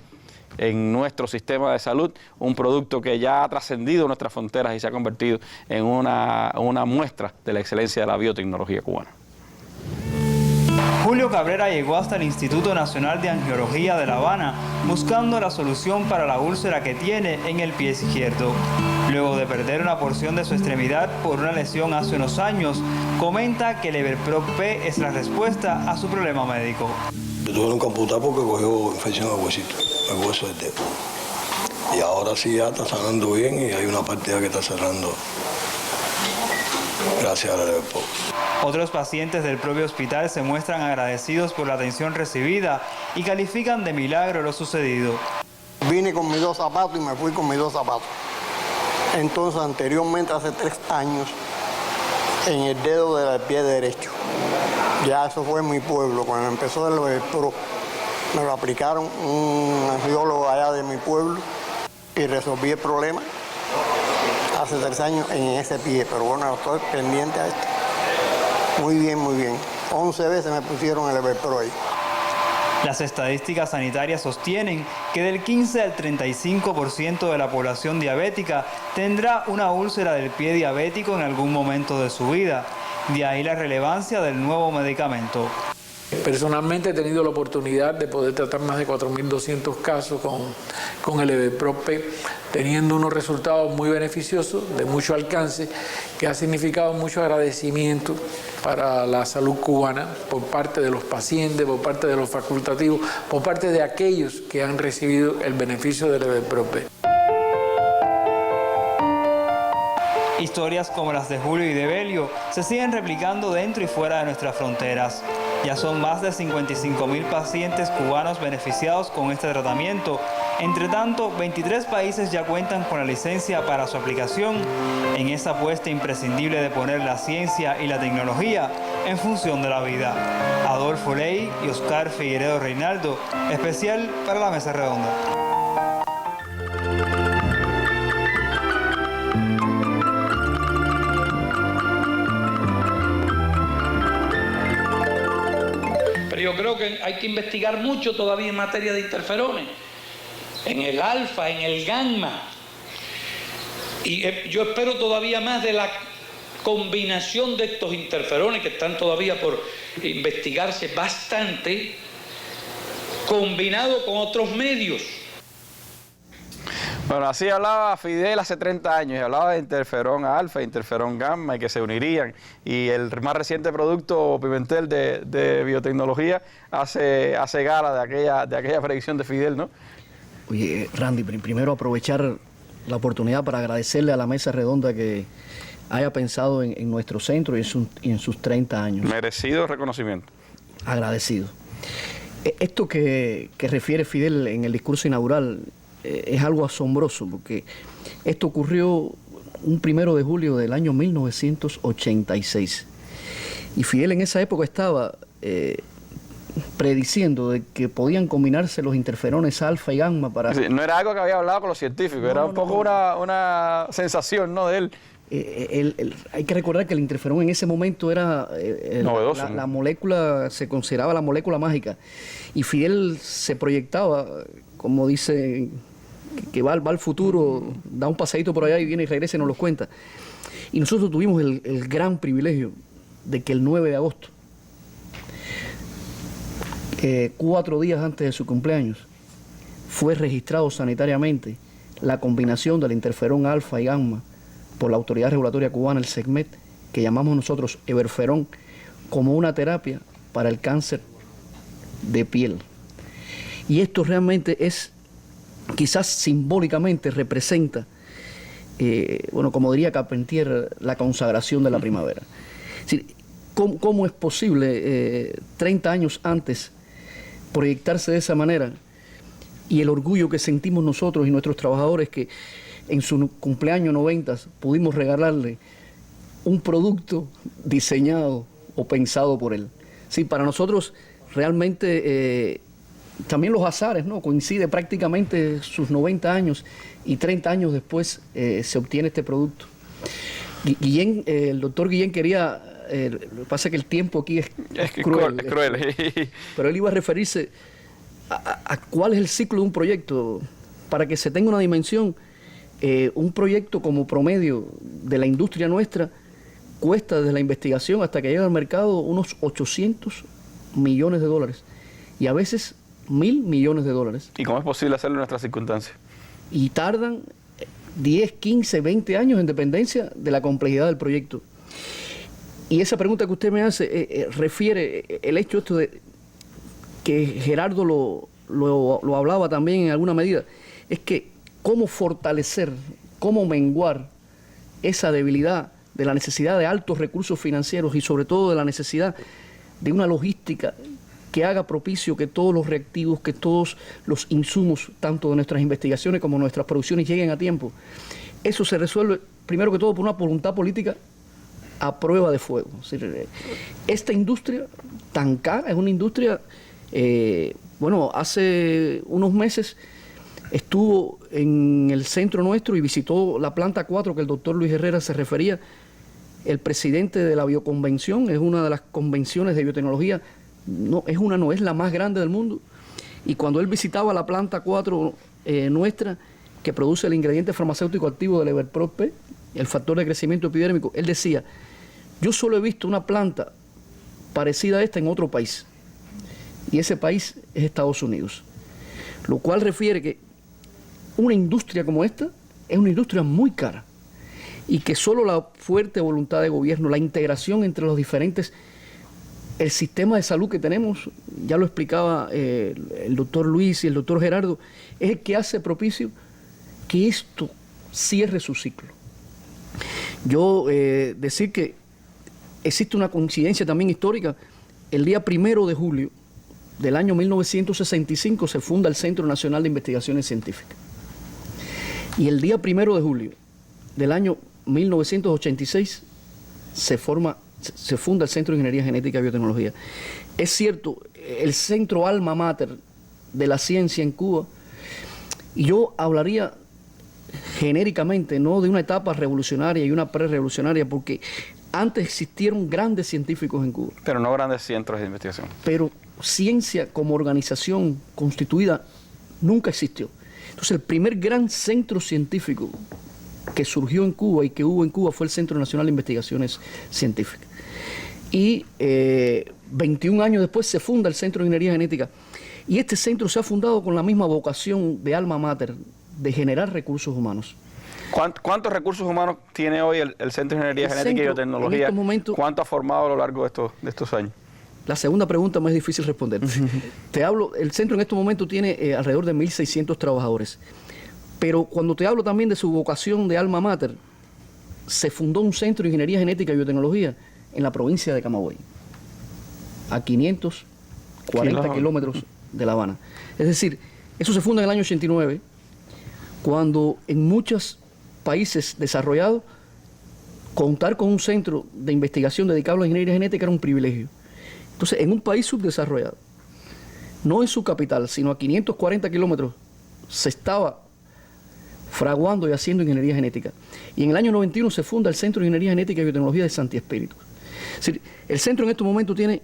Speaker 1: en nuestro sistema de salud, un producto que ya ha trascendido nuestras fronteras y se ha convertido en una muestra de la excelencia de la biotecnología cubana.
Speaker 2: Julio Cabrera llegó hasta el Instituto Nacional de Angiología de La Habana buscando la solución para la úlcera que tiene en el pie izquierdo. Luego de perder una porción de su extremidad por una lesión hace unos años, comenta que el EverProt-P es la respuesta a su problema médico.
Speaker 9: Yo tuve un computar porque cogió infección al huesito, el hueso del dedo. Y ahora sí ya está sanando bien y hay una partida que está cerrando gracias al EverProt.
Speaker 2: Otros pacientes del propio hospital se muestran agradecidos por la atención recibida y califican de milagro lo sucedido.
Speaker 10: Vine con mis 2 zapatos y me fui con mis 2 zapatos. Entonces, anteriormente, hace 3 años, en el dedo del pie derecho. Ya eso fue en mi pueblo. Cuando empezó el EverProt, me lo aplicaron un angiólogo allá de mi pueblo y resolví el problema hace 3 años en ese pie. Pero bueno, estoy pendiente a esto. Muy bien, muy bien. 11 veces me pusieron el EverProt ahí.
Speaker 2: Las estadísticas sanitarias sostienen que del 15 al 35% de la población diabética tendrá una úlcera del pie diabético en algún momento de su vida. De ahí la relevancia del nuevo medicamento.
Speaker 11: Personalmente he tenido la oportunidad de poder tratar más de 4.200 casos con el EverProt-P, teniendo unos resultados muy beneficiosos, de mucho alcance, que ha significado mucho agradecimiento para la salud cubana por parte de los pacientes, por parte de los facultativos, por parte de aquellos que han recibido el beneficio del EverProt-P.
Speaker 2: Historias como las de Julio y de Belio se siguen replicando dentro y fuera de nuestras fronteras. Ya son más de 55.000 pacientes cubanos beneficiados con este tratamiento. Entre tanto, 23 países ya cuentan con la licencia para su aplicación en esa apuesta imprescindible de poner la ciencia y la tecnología en función de la vida. Adolfo Ley y Oscar Figueredo Reinaldo, especial para la Mesa Redonda.
Speaker 4: Yo creo que hay que investigar mucho todavía en materia de interferones, en el alfa, en el gamma, y yo espero todavía más de la combinación de estos interferones que están todavía por investigarse bastante, combinado con otros medios.
Speaker 1: Bueno, así hablaba Fidel hace 30 años, y hablaba de interferón alfa, interferón gamma, y que se unirían. Y el más reciente producto, Pimentel, de biotecnología, hace gala de aquella predicción de Fidel, ¿no?
Speaker 12: Oye, Randy, primero aprovechar la oportunidad para agradecerle a la Mesa Redonda que haya pensado en nuestro centro y en sus 30 años.
Speaker 1: Merecido reconocimiento.
Speaker 12: Agradecido. Esto que refiere Fidel en el discurso inaugural es algo asombroso, porque esto ocurrió un 1 de julio del año 1986. Y Fidel en esa época estaba prediciendo de que podían combinarse los interferones alfa y gamma para...
Speaker 1: Sí, no era algo que había hablado con los científicos, era un poco una sensación, ¿no?, de él.
Speaker 12: Hay que recordar que el interferón en ese momento era
Speaker 1: novedoso, ¿no?
Speaker 12: La molécula, se consideraba la molécula mágica, y Fidel se proyectaba, como dice, que va al futuro, da un paseíto por allá y viene y regresa y nos lo cuenta. Y nosotros tuvimos el gran privilegio de que el 9 de agosto, 4 días antes de su cumpleaños, fue registrado sanitariamente la combinación del interferón alfa y gamma por la Autoridad Regulatoria Cubana, el SECMET, que llamamos nosotros Everferón, como una terapia para el cáncer de piel. Y esto realmente es, quizás simbólicamente representa, bueno, como diría Carpentier, la consagración de la primavera. Es decir, ¿cómo es posible 30 años antes proyectarse de esa manera? Y el orgullo que sentimos nosotros y nuestros trabajadores, que en su cumpleaños 90 pudimos regalarle un producto diseñado o pensado por él. Sí, para nosotros realmente también los azares, ¿no? Coincide prácticamente sus 90 años y 30 años después se obtiene este producto. Guillén, el doctor Guillén quería, lo que pasa es que el tiempo aquí es cruel.
Speaker 1: Es cruel.
Speaker 12: Pero él iba a referirse a cuál es el ciclo de un proyecto. Para que se tenga una dimensión, un proyecto como promedio de la industria nuestra cuesta desde la investigación hasta que llega al mercado unos 800 millones de dólares y a veces 1.000 millones de dólares.
Speaker 1: ¿Y cómo es posible hacerlo en nuestras circunstancias?
Speaker 12: Y tardan 10, 15, 20 años en dependencia de la complejidad del proyecto. Y esa pregunta que usted me hace refiere el hecho esto de que Gerardo lo hablaba también en alguna medida, es que cómo fortalecer, cómo menguar esa debilidad de la necesidad de altos recursos financieros y sobre todo de la necesidad de una logística que haga propicio que todos los reactivos, que todos los insumos, tanto de nuestras investigaciones como de nuestras producciones, lleguen a tiempo. Eso se resuelve, primero que todo, por una voluntad política a prueba de fuego. Es decir, esta industria tan cara es una industria, bueno, hace unos meses estuvo en el centro nuestro y visitó la planta 4 que el doctor Luis Herrera se refería, el presidente de la Bioconvención, es una de las convenciones de biotecnología, no es la más grande del mundo, y cuando él visitaba la planta 4 nuestra, que produce el ingrediente farmacéutico activo del Everprop-P, el factor de crecimiento epidérmico, él decía, yo solo he visto una planta parecida a esta en otro país, y ese país es Estados Unidos, lo cual refiere que una industria como esta es una industria muy cara y que solo la fuerte voluntad de gobierno, la integración entre los diferentes, el sistema de salud que tenemos, ya lo explicaba el doctor Luis y el doctor Gerardo, es el que hace propicio que esto cierre su ciclo. Yo decir que existe una coincidencia también histórica, el día 1 de julio del año 1965 se funda el Centro Nacional de Investigaciones Científicas. Y el día 1 de julio del año 1986 se funda el Centro de Ingeniería Genética y Biotecnología. Es cierto, el centro alma mater de la ciencia en Cuba, y yo hablaría genéricamente, no de una etapa revolucionaria y una pre-revolucionaria, porque antes existieron grandes científicos en Cuba.
Speaker 1: Pero no grandes centros de investigación.
Speaker 12: Pero ciencia como organización constituida nunca existió. Entonces, el primer gran centro científico que surgió en Cuba y que hubo en Cuba fue el Centro Nacional de Investigaciones Científicas. Y 21 años después se funda el Centro de Ingeniería Genética. Y este centro se ha fundado con la misma vocación de alma mater, de generar recursos humanos.
Speaker 1: ¿Cuántos recursos humanos tiene hoy el Centro de Ingeniería Genética y Biotecnología?
Speaker 12: En estos momentos,
Speaker 1: ¿cuánto ha formado a lo largo de estos años?
Speaker 12: La segunda pregunta más difícil responder. Te hablo, el centro en estos momentos tiene alrededor de 1.600 trabajadores. Pero cuando te hablo también de su vocación de alma mater, se fundó un centro de ingeniería genética y biotecnología en la provincia de Camagüey, a 540 kilómetros de La Habana. Es decir, eso se funda en el año 89 cuando en muchos países desarrollados contar con un centro de investigación dedicado a la ingeniería genética era un privilegio. Entonces, en un país subdesarrollado, no en su capital, sino a 540 kilómetros, se estaba fraguando y haciendo ingeniería genética. Y en el año 91 se funda el Centro de Ingeniería Genética y Biotecnología de Santi Espíritu. Es decir, el centro en este momento tiene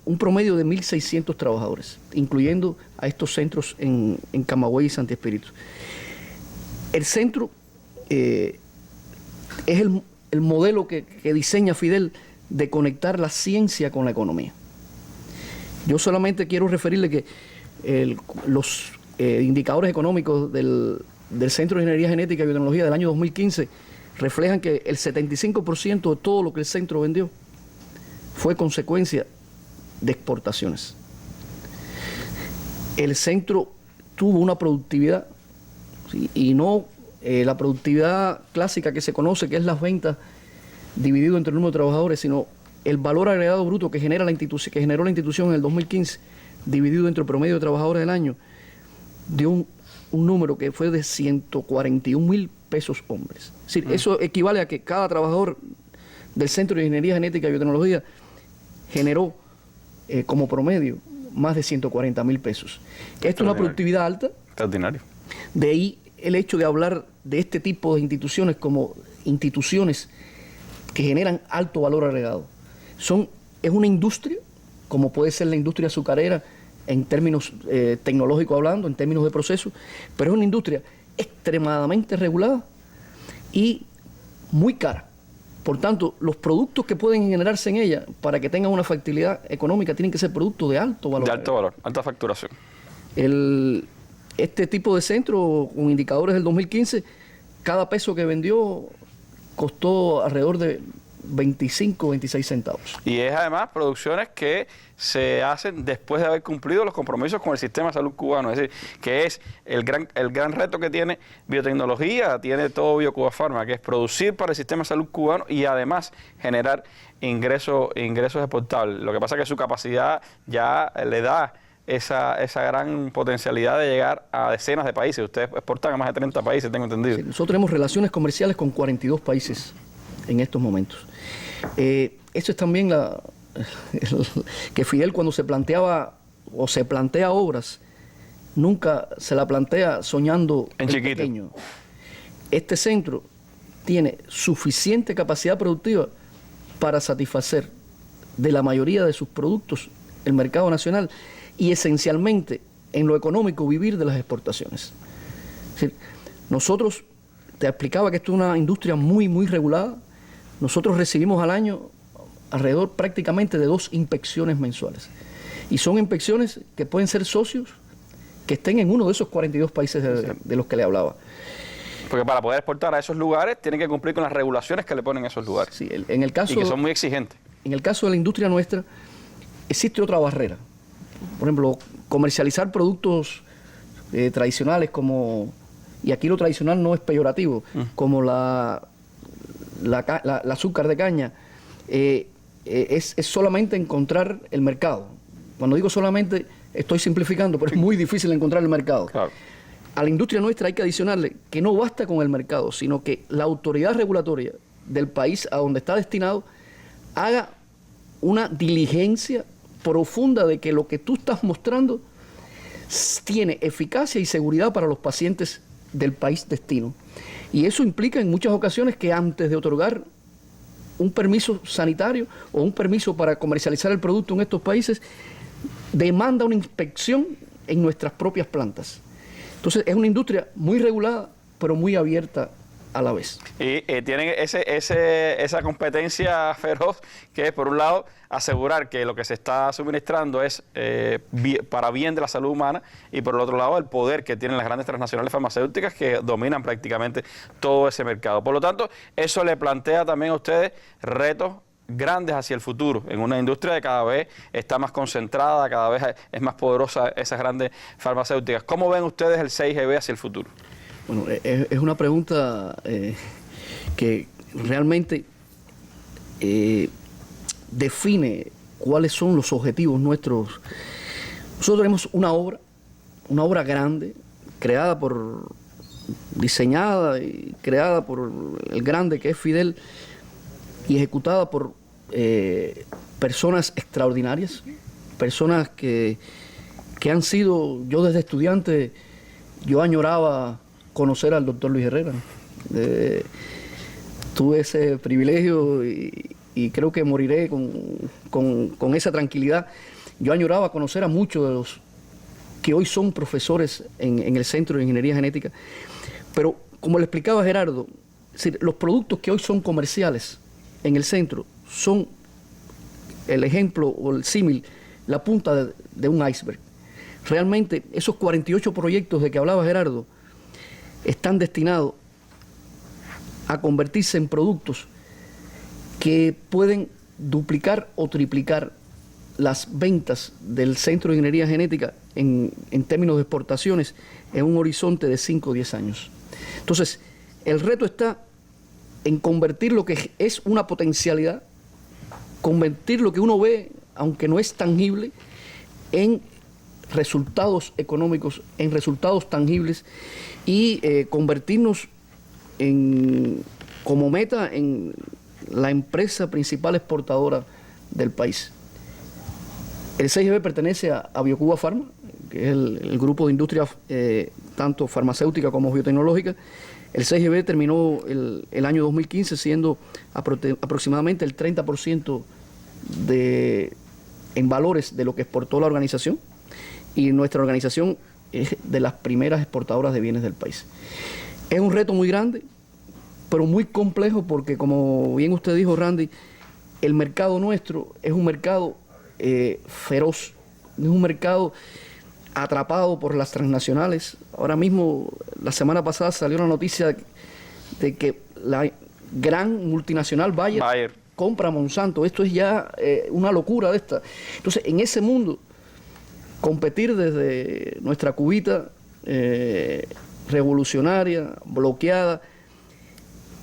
Speaker 12: un promedio de 1.600 trabajadores, incluyendo a estos centros en Camagüey y Santi Espíritu. El centro es el modelo que diseña Fidel de conectar la ciencia con la economía. Yo solamente quiero referirle que los indicadores económicos del Centro de Ingeniería Genética y Biotecnología del año 2015 reflejan que el 75% de todo lo que el centro vendió fue consecuencia de exportaciones. El centro tuvo una productividad, ¿sí? Y no la productividad clásica que se conoce, que es las ventas dividido entre el número de trabajadores, sino el valor agregado bruto que generó la institución en el 2015, dividido entre el promedio de trabajadores del año, dio un número que fue de 141.000 pesos hombres. Es decir, eso equivale a que cada trabajador del Centro de Ingeniería Genética y Biotecnología generó como promedio más de 140.000 pesos. Esto es una productividad alta.
Speaker 1: Extraordinario.
Speaker 12: De ahí el hecho de hablar de este tipo de instituciones como instituciones que generan alto valor agregado. Es una industria, como puede ser la industria azucarera en términos tecnológicos hablando, en términos de proceso, pero es una industria extremadamente regulada y muy cara. Por tanto, los productos que pueden generarse en ella para que tengan una factibilidad económica tienen que ser productos de alto valor.
Speaker 1: De alto valor, alta facturación.
Speaker 12: Este tipo de centro, con indicadores del 2015, cada peso que vendió costó alrededor de 25, 26 centavos.
Speaker 1: Y es además producciones que se hacen después de haber cumplido los compromisos con el sistema de salud cubano. Es decir, que es el gran reto que tiene biotecnología, tiene todo BioCuba Pharma, que es producir para el sistema de salud cubano y además generar ingresos exportables. Lo que pasa es que su capacidad ya le da esa gran potencialidad de llegar a decenas de países. Ustedes exportan a más de 30 países, tengo entendido.
Speaker 12: Sí, nosotros tenemos relaciones comerciales con 42 países en estos momentos. Eso es también que Fidel, cuando se planteaba o se plantea obras, nunca se la plantea soñando en pequeño. Este centro tiene suficiente capacidad productiva para satisfacer de la mayoría de sus productos el mercado nacional y esencialmente en lo económico vivir de las exportaciones. Es decir, nosotros, te explicaba que esto es una industria muy, muy regulada. Nosotros recibimos al año alrededor prácticamente de 2 inspecciones mensuales. Y son inspecciones que pueden ser socios que estén en uno de esos 42 países de los que le hablaba.
Speaker 1: Porque para poder exportar a esos lugares tienen que cumplir con las regulaciones que le ponen a esos lugares.
Speaker 12: Sí, en el caso,
Speaker 1: y que son muy exigentes.
Speaker 12: En el caso de la industria nuestra, existe otra barrera. Por ejemplo, comercializar productos tradicionales como, y aquí lo tradicional no es peyorativo, como la azúcar de caña, es solamente encontrar el mercado. Cuando digo solamente, estoy simplificando, pero es muy difícil encontrar el mercado.
Speaker 1: Claro.
Speaker 12: A la industria nuestra hay que adicionarle que no basta con el mercado, sino que la autoridad regulatoria del país a donde está destinado haga una diligencia profunda de que lo que tú estás mostrando tiene eficacia y seguridad para los pacientes del país destino. Y eso implica en muchas ocasiones que antes de otorgar un permiso sanitario o un permiso para comercializar el producto en estos países, demanda una inspección en nuestras propias plantas. Entonces es una industria muy regulada, pero muy abierta a la vez.
Speaker 1: Y tienen esa competencia feroz que es, por un lado, asegurar que lo que se está suministrando es para bien de la salud humana, y por el otro lado, el poder que tienen las grandes transnacionales farmacéuticas que dominan prácticamente todo ese mercado. Por lo tanto, eso le plantea también a ustedes retos grandes hacia el futuro, en una industria que cada vez está más concentrada, cada vez es más poderosa esas grandes farmacéuticas. ¿Cómo ven ustedes el 6GB hacia el futuro?
Speaker 12: Bueno, es una pregunta que realmente define cuáles son los objetivos nuestros. Nosotros tenemos una obra grande, creada por diseñada y creada por el grande que es Fidel y ejecutada por personas extraordinarias, personas que han sido, yo desde estudiante, yo añoraba conocer al doctor Luis Herrera. Tuve ese privilegio y creo que moriré con esa tranquilidad. Yo añoraba conocer a muchos de los que hoy son profesores en el Centro de Ingeniería Genética, pero como le explicaba Gerardo, es decir, los productos que hoy son comerciales en el centro son el ejemplo o el símil, la punta de un iceberg. Realmente esos 48 proyectos de que hablaba Gerardo están destinados a convertirse en productos que pueden duplicar o triplicar las ventas del Centro de Ingeniería Genética en términos de exportaciones en un horizonte de 5 o 10 años. Entonces, el reto está en convertir lo que es una potencialidad, convertir lo que uno ve, aunque no es tangible, en resultados económicos, en resultados tangibles y convertirnos como meta en la empresa principal exportadora del país. El 6GB pertenece a Biocuba Pharma, que es el grupo de industria tanto farmacéutica como biotecnológica. El 6GB terminó el año 2015 siendo aproximadamente el 30% en valores de lo que exportó la organización, y nuestra organización es de las primeras exportadoras de bienes del país. Es un reto muy grande, pero muy complejo porque, como bien usted dijo, Randy, el mercado nuestro es un mercado feroz, es un mercado atrapado por las transnacionales. Ahora mismo, la semana pasada salió una noticia de que la gran multinacional Bayer compra a Monsanto. Esto es ya una locura de esta. Entonces, en ese mundo, competir desde nuestra cubita revolucionaria, bloqueada,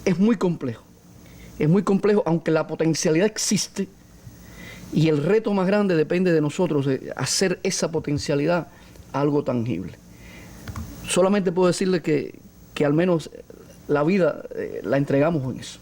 Speaker 12: es muy complejo. Es muy complejo, aunque la potencialidad existe, y el reto más grande depende de nosotros, de hacer esa potencialidad algo tangible. Solamente puedo decirle que al menos la vida la entregamos en eso.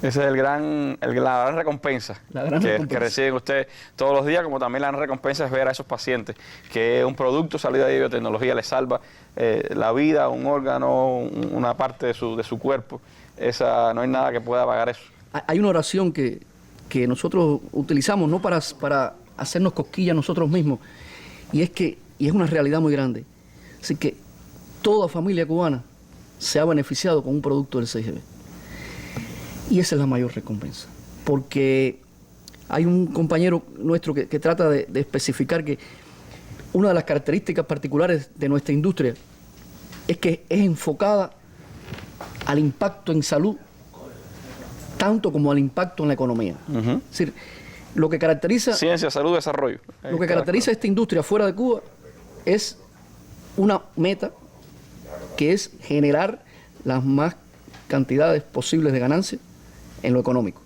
Speaker 1: Esa es la gran recompensa, que reciben ustedes todos los días, como también la gran recompensa es ver a esos pacientes que un producto salido de biotecnología les salva la vida, un órgano, una parte de su cuerpo. No hay nada que pueda pagar eso.
Speaker 12: Hay una oración que nosotros utilizamos no para hacernos cosquillas nosotros mismos, y es una realidad muy grande. Así que toda familia cubana se ha beneficiado con un producto del 6GB. Y esa es la mayor recompensa. Porque hay un compañero nuestro que trata de especificar que una de las características particulares de nuestra industria es que es enfocada al impacto en salud tanto como al impacto en la economía. Es decir, lo que caracteriza...
Speaker 1: Ciencia, salud, desarrollo.
Speaker 12: Lo que caracteriza esta industria fuera de Cuba es una meta que es generar las más cantidades posibles de ganancias en lo económico.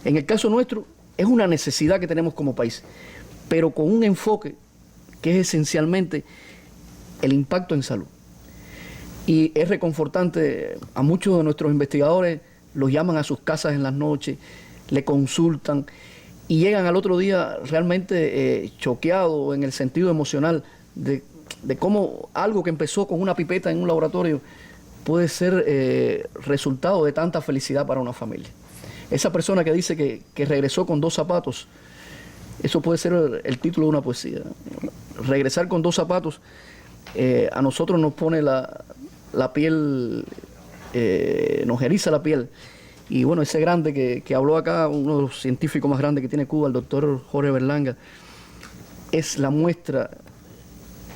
Speaker 12: En el caso nuestro, es una necesidad que tenemos como país, pero con un enfoque que es esencialmente el impacto en salud. Y es reconfortante, a muchos de nuestros investigadores los llaman a sus casas en las noches, le consultan y llegan al otro día realmente choqueados en el sentido emocional de cómo algo que empezó con una pipeta en un laboratorio puede ser resultado de tanta felicidad para una familia. Esa persona que dice que regresó con 2 zapatos, eso puede ser el título de una poesía. Regresar con 2 zapatos a nosotros nos pone la piel, nos eriza la piel. Y bueno, ese grande que habló acá, uno de los científicos más grandes que tiene Cuba, el doctor Jorge Berlanga, es la muestra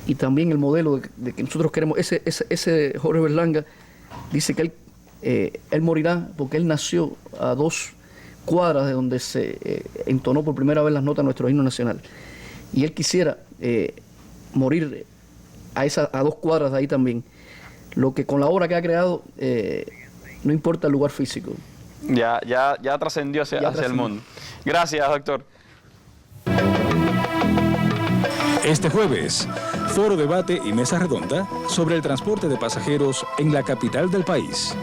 Speaker 12: y también el modelo de que nosotros queremos. Ese Jorge Berlanga dice que él morirá porque él nació a 2 cuadras de donde se entonó por primera vez las notas de nuestro himno nacional. Y él quisiera morir a 2 cuadras de ahí también. Lo que con la obra que ha creado, no importa el lugar físico.
Speaker 1: Ya trascendió hacia el mundo. Gracias, doctor.
Speaker 13: Este jueves, Foro debate y mesa redonda sobre el transporte de pasajeros en la capital del país.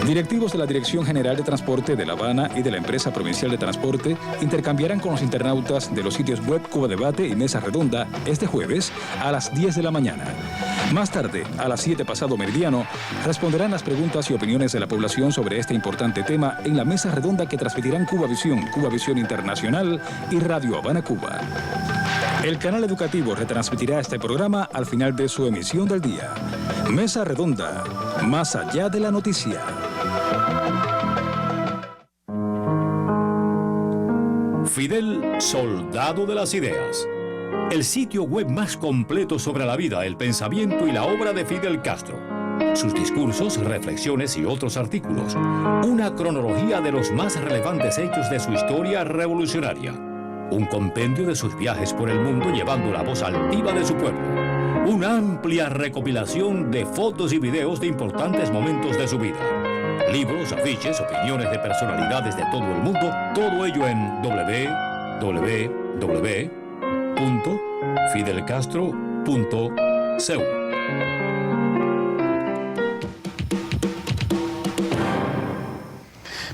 Speaker 13: Directivos de la Dirección General de Transporte de La Habana y de la Empresa Provincial de Transporte intercambiarán con los internautas de los sitios web Cuba Debate y Mesa Redonda este jueves a las 10 de la mañana. Más tarde, a las 7 pasado meridiano, responderán las preguntas y opiniones de la población sobre este importante tema en la mesa redonda que transmitirán Cuba Visión Internacional y Radio Habana Cuba. El canal educativo retransmitirá este programa al final de su emisión del día. Mesa Redonda, más allá de la noticia.
Speaker 14: Fidel, soldado de las ideas. El sitio web más completo sobre la vida, el pensamiento y la obra de Fidel Castro. Sus discursos, reflexiones y otros artículos. Una cronología de los más relevantes hechos de su historia revolucionaria. Un compendio de sus viajes por el mundo llevando la voz altiva de su pueblo. Una amplia recopilación de fotos y videos de importantes momentos de su vida. Libros, afiches, opiniones de personalidades de todo el mundo, todo ello en www.fidelcastro.cu.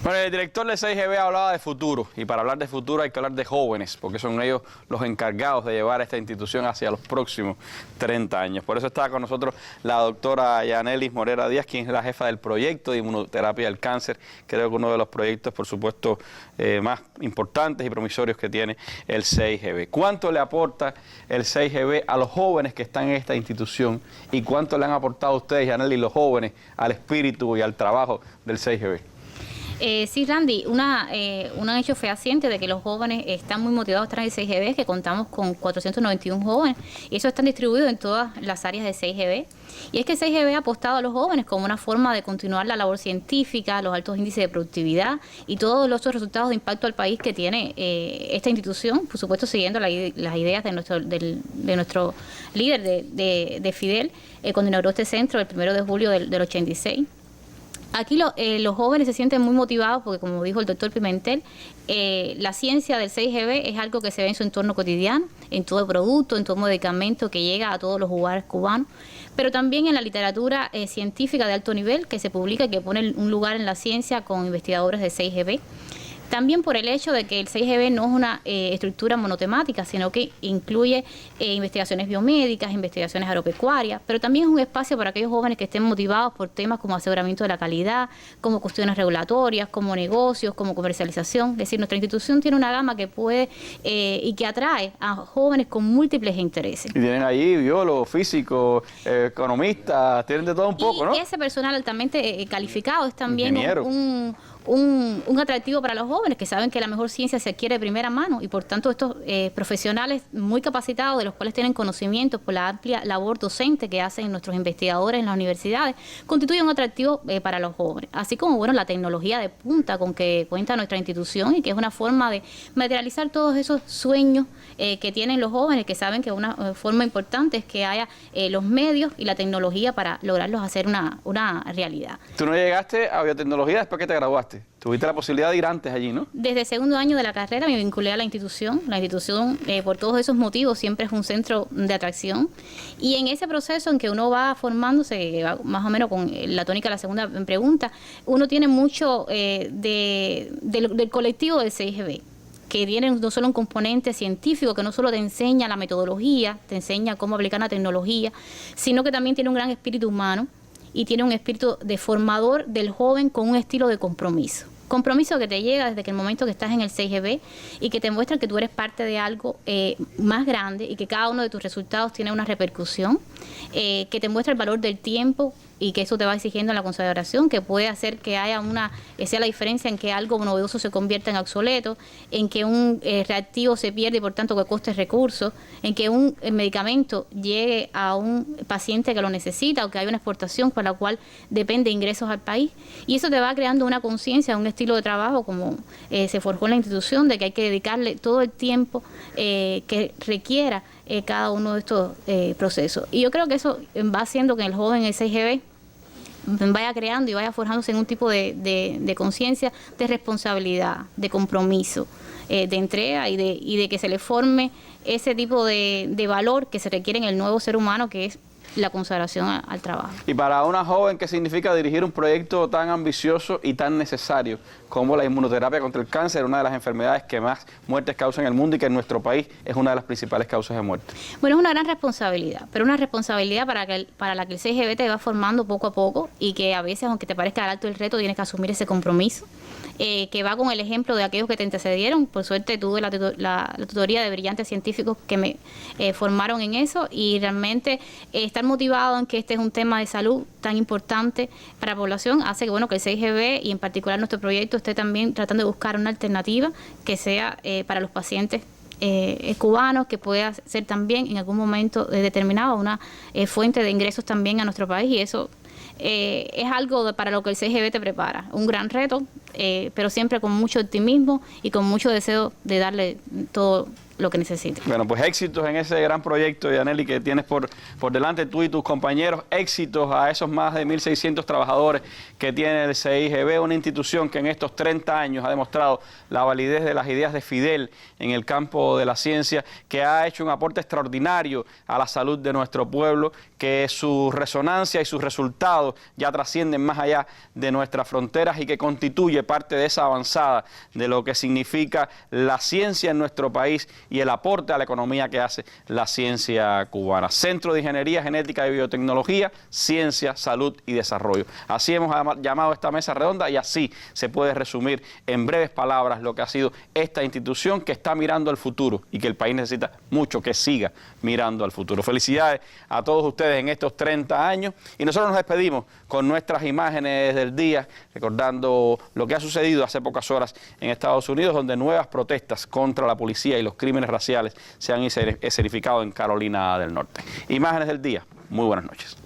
Speaker 1: Bueno, el director del 6GB hablaba de futuro, y para hablar de futuro hay que hablar de jóvenes, porque son ellos los encargados de llevar a esta institución hacia los próximos 30 años. Por eso está con nosotros la doctora Yanelis Morera Díaz, quien es la jefa del proyecto de inmunoterapia del cáncer, creo que uno de los proyectos, por supuesto, más importantes y promisorios que tiene el 6GB. ¿Cuánto le aporta el 6GB a los jóvenes que están en esta institución y cuánto le han aportado a ustedes, Yanelis, los jóvenes, al espíritu y al trabajo del 6GB?
Speaker 15: Sí, Randy, un hecho fehaciente de que los jóvenes están muy motivados a estar en el 6GB, que contamos con 491 jóvenes, y eso están distribuidos en todas las áreas del 6GB. Y es que el 6GB ha apostado a los jóvenes como una forma de continuar la labor científica, los altos índices de productividad y todos los otros resultados de impacto al país que tiene esta institución, por supuesto siguiendo las ideas de nuestro líder de Fidel, cuando inauguró este centro el 1 de julio del 86. Aquí los jóvenes se sienten muy motivados porque, como dijo el doctor Pimentel, la ciencia del 6GB es algo que se ve en su entorno cotidiano, en todo producto, en todo medicamento que llega a todos los hogares cubanos, pero también en la literatura científica de alto nivel que se publica y que pone un lugar en la ciencia con investigadores del 6GB. También por el hecho de que el 6GB no es una estructura monotemática, sino que incluye investigaciones biomédicas, investigaciones agropecuarias, pero también es un espacio para aquellos jóvenes que estén motivados por temas como aseguramiento de la calidad, como cuestiones regulatorias, como negocios, como comercialización. Es decir, nuestra institución tiene una gama que puede y que atrae a jóvenes con múltiples intereses. Y
Speaker 1: tienen ahí biólogos, físicos, economistas, tienen de todo un poco, ¿no?
Speaker 15: Y ese personal altamente calificado es también un atractivo para los jóvenes que saben que la mejor ciencia se adquiere de primera mano y por tanto estos profesionales muy capacitados, de los cuales tienen conocimientos por la amplia labor docente que hacen nuestros investigadores en las universidades, constituyen un atractivo para los jóvenes, así como bueno la tecnología de punta con que cuenta nuestra institución y que es una forma de materializar todos esos sueños que tienen los jóvenes, que saben que una forma importante es que haya los medios y la tecnología para lograrlos hacer una realidad.
Speaker 1: ¿Tú no llegaste a biotecnología después que te graduaste? Tuviste la posibilidad de ir antes allí, ¿no?
Speaker 15: Desde el segundo año de la carrera me vinculé a la institución. La institución, por todos esos motivos, siempre es un centro de atracción. Y en ese proceso en que uno va formándose, más o menos con la tónica de la segunda pregunta, uno tiene mucho del colectivo del 6GB, que tiene no solo un componente científico, que no solo te enseña la metodología, te enseña cómo aplicar la tecnología, sino que también tiene un gran espíritu humano y tiene un espíritu de formador del joven con un estilo de compromiso. Compromiso que te llega desde que el momento que estás en el 6GB y que te muestra que tú eres parte de algo más grande y que cada uno de tus resultados tiene una repercusión, que te muestra el valor del tiempo y que eso te va exigiendo en la consagración, que puede hacer que haya sea la diferencia en que algo novedoso se convierta en obsoleto, en que un reactivo se pierde y por tanto que coste recursos, en que un medicamento llegue a un paciente que lo necesita o que hay una exportación con la cual depende de ingresos al país. Y eso te va creando una conciencia, un estilo de trabajo como se forjó en la institución, de que hay que dedicarle todo el tiempo que requiera cada uno de estos procesos. Y yo creo que eso va haciendo que el joven, el 6GB, vaya creando y vaya forjándose en un tipo de conciencia, de responsabilidad, de compromiso, de entrega y de que se le forme ese tipo de valor que se requiere en el nuevo ser humano, que es la consagración al trabajo.
Speaker 1: Y para una joven, ¿qué significa dirigir un proyecto tan ambicioso y tan necesario como la inmunoterapia contra el cáncer, una de las enfermedades que más muertes causan en el mundo y que en nuestro país es una de las principales causas de muerte?
Speaker 15: Bueno, es una gran responsabilidad, pero una responsabilidad para la que el 6GB te va formando poco a poco y que a veces, aunque te parezca alto el reto, tienes que asumir ese compromiso, que va con el ejemplo de aquellos que te antecedieron. Por suerte tuve la tutoría de brillantes científicos que me formaron en eso, y realmente estar motivado en que este es un tema de salud tan importante para la población hace que, bueno, que el 6GB y en particular nuestro proyecto esté también tratando de buscar una alternativa que sea para los pacientes cubanos, que pueda ser también en algún momento determinado una fuente de ingresos también a nuestro país, y eso es algo para lo que el 6GB te prepara. Un gran reto, pero siempre con mucho optimismo y con mucho deseo de darle todo lo que necesite.
Speaker 1: Bueno, pues éxitos en ese gran proyecto, Yanely, que tienes por delante tú y tus compañeros. Éxitos a esos más de 1.600 trabajadores que tiene el 6GB, una institución que en estos 30 años ha demostrado la validez de las ideas de Fidel en el campo de la ciencia, que ha hecho un aporte extraordinario a la salud de nuestro pueblo, que su resonancia y sus resultados ya trascienden más allá de nuestras fronteras y que constituye parte de esa avanzada de lo que significa la ciencia en nuestro país y el aporte a la economía que hace la ciencia cubana. Centro de Ingeniería Genética y Biotecnología, Ciencia, Salud y Desarrollo. Así hemos llamado esta mesa redonda, y así se puede resumir en breves palabras lo que ha sido esta institución que está mirando al futuro y que el país necesita mucho que siga mirando al futuro. Felicidades a todos ustedes en estos 30 años, y nosotros nos despedimos con nuestras imágenes del día, recordando lo que ha sucedido hace pocas horas en Estados Unidos, donde nuevas protestas contra la policía y los crímenes raciales se han escenificado en Carolina del Norte. Imágenes del día. Muy buenas noches.